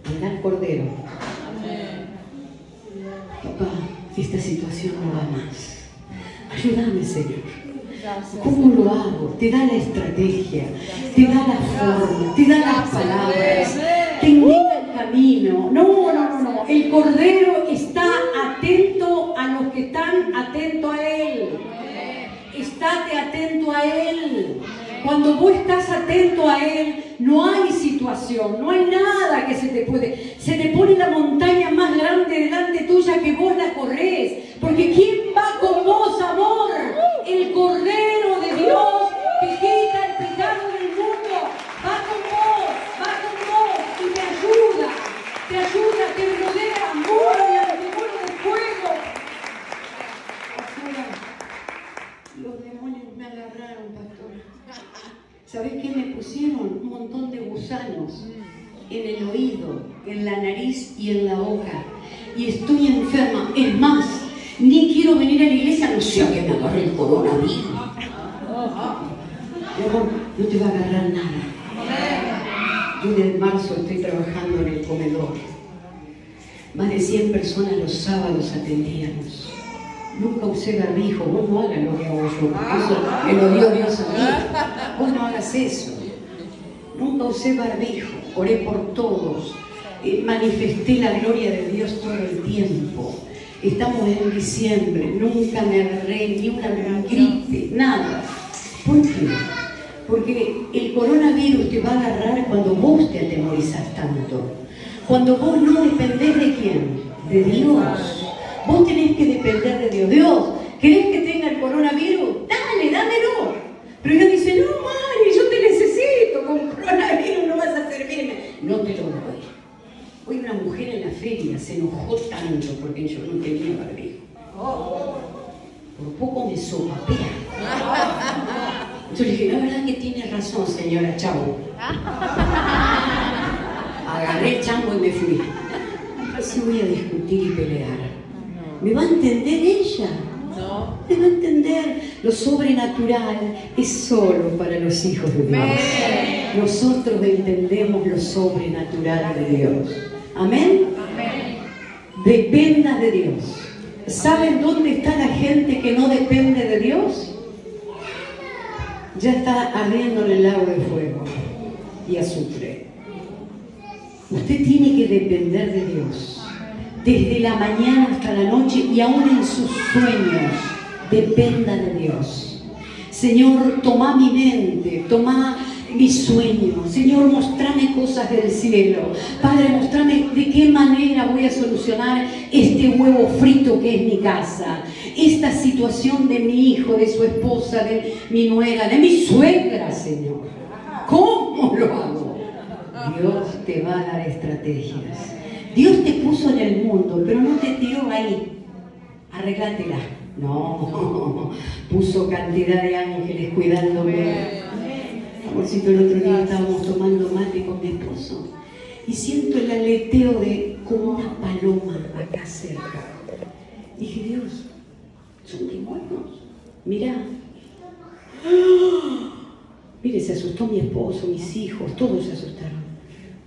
Andar cordero. Amén. papá, esta situación no va más. Ayúdame, Señor. ¿Cómo lo hago? Te da la estrategia, te da la forma, te da las palabras, te indica el camino. No. El Cordero está atento a los que están atentos a Él. Estate atento a Él. Cuando vos estás atento a Él, no hay situación, no hay nada que se te puede. Se te pone la montaña más grande delante tuya que vos la corres. Porque ¿quién va con vos, amor? El Cordero de Dios que quita el pecado del mundo. Va con vos y te ayuda, te rodea, muro de fuego. Afuera, los demonios me agarraron, pastor. ¿Sabés qué me pusieron? Un montón de gusanos en el oído, en la nariz y en la boca. Y estoy enferma. Es más, ni quiero venir a la iglesia, no sea que me agarre el coronavirus. No te va a agarrar nada. Yo desde marzo estoy trabajando en el comedor. Más de 100 personas los sábados atendíamos. Nunca usé barbijo. Vos no hagas lo que hago yo, porque eso me lo dio Dios a mí. Vos no hagas eso. Nunca usé barbijo. Oré por todos. Manifesté la gloria de Dios todo el tiempo. Estamos en diciembre. Nunca me agarré ni una gripe, nada. ¿Por qué? Porque el coronavirus te va a agarrar cuando vos te atemorizás tanto. Cuando vos no dependés de quién, de Dios. Vos tenés que depender de Dios. Dios, ¿querés que tenga el coronavirus? Dale, dámelo. Pero Dios dice, no, Mari, yo te necesito. Con coronavirus no vas a servirme. No te lo doy. Hoy una mujer en la feria se enojó tanto porque yo no tenía barbijo. Por poco me sopapea. Yo le dije, la verdad que tiene razón, señora, chau. Agarré el chango y me fui. Si voy a discutir y pelear, ¿me va a entender ella? No. ¿Me va a entender? Lo sobrenatural es solo para los hijos de Dios. Nosotros entendemos lo sobrenatural de Dios. ¿Amén? Dependa de Dios. ¿Saben dónde está la gente que no depende de Dios? Ya está ardiendo en el lago de fuego y azufre. Usted tiene que depender de Dios. Desde la mañana hasta la noche y aún en sus sueños, dependa de Dios. Señor, toma mi mente, toma mis sueños. Señor, mostrame cosas del cielo. Padre, mostrame de qué manera voy a solucionar este huevo frito que es mi casa. Esta situación de mi hijo, de su esposa, de mi nuera, de mi suegra, Señor. ¿Cómo lo hago? Dios te va a dar estrategias. Dios te puso en el mundo, pero no te tiró ahí. Arreglátela. No, puso cantidad de ángeles cuidándome. Amorcito, el otro día estábamos tomando mate con mi esposo y siento el aleteo de como una paloma acá cerca. Dije, Dios, son demonios. Mirá. Mire, se asustó mi esposo, mis hijos, todos se asustaron.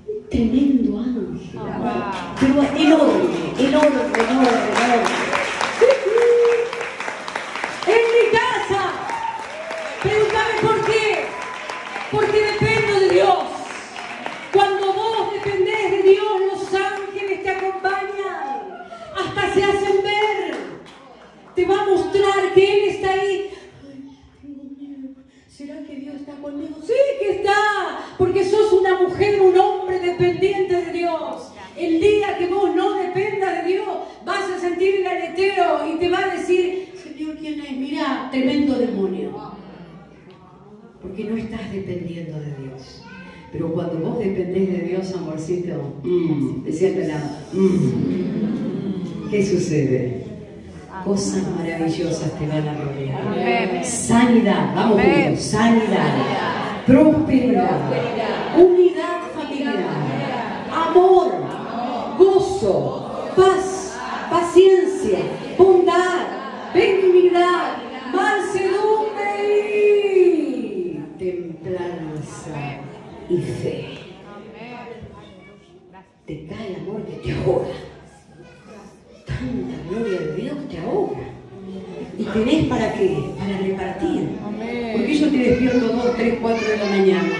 Un tremendo ángel. Pero enorme. ¡En mi casa! Pero ¿sabe por qué? Porque dependo de Dios. Cuando vos dependés de Dios, los ángeles te acompañan. Hasta se hacen ver. Te va a mostrar que Él está ahí. Ay, tengo miedo. ¿Será que Dios está conmigo? Sí que está. Porque sos una mujer, un hombre dependiente de Dios. El día que vos no dependas de Dios, vas a sentir el aleteo y te va a decir, Señor, ¿quién es? Mirá, tremendo demonio. Porque no estás dependiendo de Dios. Pero cuando vos dependés de Dios, amorcito, decía el pelado, ¿qué sucede? Cosas maravillosas te van a rodear. Sanidad, vamos juntos, sanidad, prosperidad, unidad familiar, amor, gozo, paz, paciencia, bondad, benignidad, mansedumbre y templanza y fe. Te cae el amor que te ahoga. Tan ¿Y tenés para qué? Para repartir. ¿Por qué yo te despierto 2, 3, 4 de la mañana?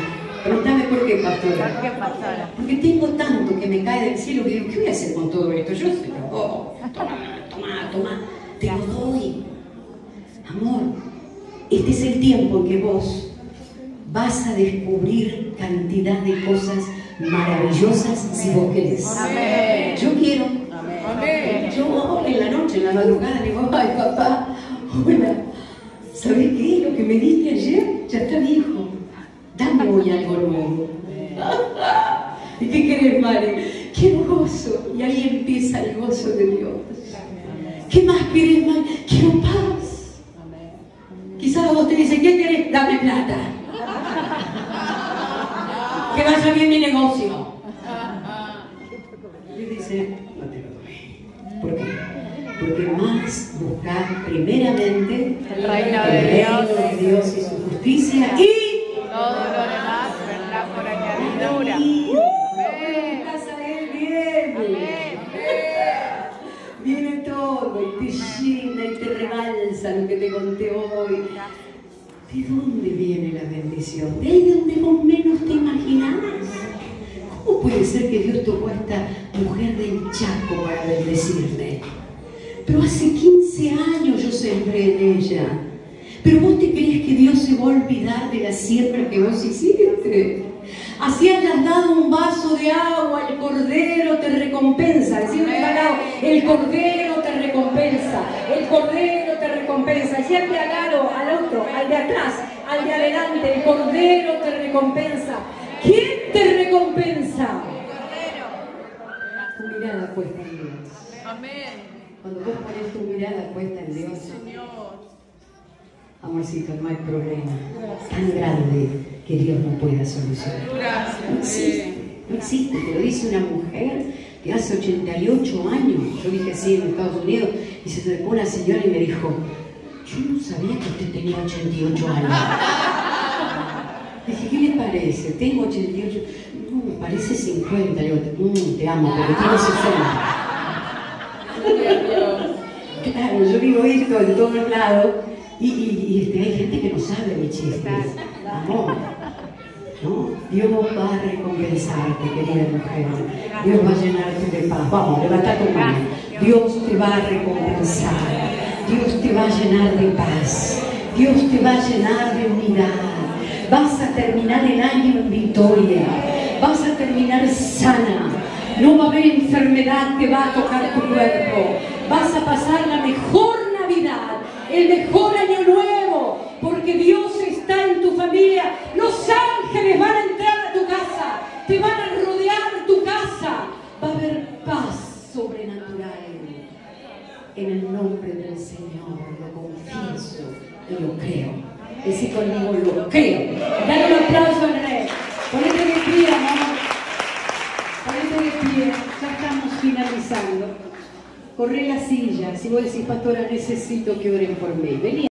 Preguntame por qué, pastora. ¿Por qué, pastora? Porque tengo tanto que me cae del cielo que digo, ¿qué voy a hacer con todo esto? Yo se lo doy. Toma, te lo doy. Amor, este es el tiempo en que vos vas a descubrir cantidad de cosas maravillosas si vos querés. Amén. Yo quiero. Amén. Yo en la noche, en la madrugada, digo, ay papá, hola, ¿sabés qué? Lo que me diste ayer ya está viejo. Dame hoy algo nuevo. ¿Y qué querés, Mari? Quiero gozo. Y ahí empieza el gozo de Dios. ¿Qué más querés, Mari? Quiero paz. Quizás vos te dicen, ¿qué querés? Dame plata. Que vaya bien mi negocio. Y dice, no te lo doy. ¿Por qué? Porque más buscar primeramente el reino de Dios y su justicia y todo lo demás vendrá por añadidura. Estás a Él, viene. Viene todo y te llena y te rebalsa lo que te conté hoy. ¿De dónde viene la bendición? De ahí de donde vos menos te imaginás. ¿Cómo puede ser que Dios tocó a esta mujer del Chaco para bendecirme? Pero hace 15 años yo sembré en ella. ¿Pero vos te crees que Dios se va a olvidar de la siembra que vos hiciste? Así hayas dado un vaso de agua, el Cordero te recompensa. Decía un palabra, el Cordero te recompensa, el Cordero te recompensa. Y siempre al lado, al otro, al de atrás, al de adelante, el Cordero te recompensa. ¿Quién te recompensa? Tu mirada puesta en Dios. Amén. Cuando vos pones tu mirada puesta en Dios, amorcito, no hay problema tan grande que Dios no pueda solucionar. No existe, no existe. Te lo dice una mujer que hace 88 años, yo dije así en Estados Unidos, y se acercó una señora y me dijo, yo no sabía que usted tenía 88 años. Dije, ¿qué le parece? Tengo 88. No, me parece 50. Le digo, te amo, pero tiene 60. Claro, yo digo esto en todos lados y hay gente que no sabe mis chistes. Amor, ¿no? Dios va a recompensarte, querida mujer. Dios va a llenarte de paz. Vamos, levanta tu mano. Dios te va a recompensar. Dios te va a llenar de paz. Dios te va a llenar de unidad. Vas a terminar el año en victoria. Vas a terminar sana. No va a haber enfermedad que va a tocar tu cuerpo. Vas a pasar la mejor Navidad, el mejor año nuevo, porque Dios está en tu familia. Los ángeles van a entrar a tu casa, te van a rodear tu casa. Va a haber paz sobrenatural. En el nombre del Señor lo confieso y lo creo. Decí conmigo, lo creo. Dale un aplauso al Rey. Ponete de pie, amor. Ponete de pie. Ya estamos finalizando. Corre la silla. Si vos decís, pastora, necesito que oren por mí. Vení.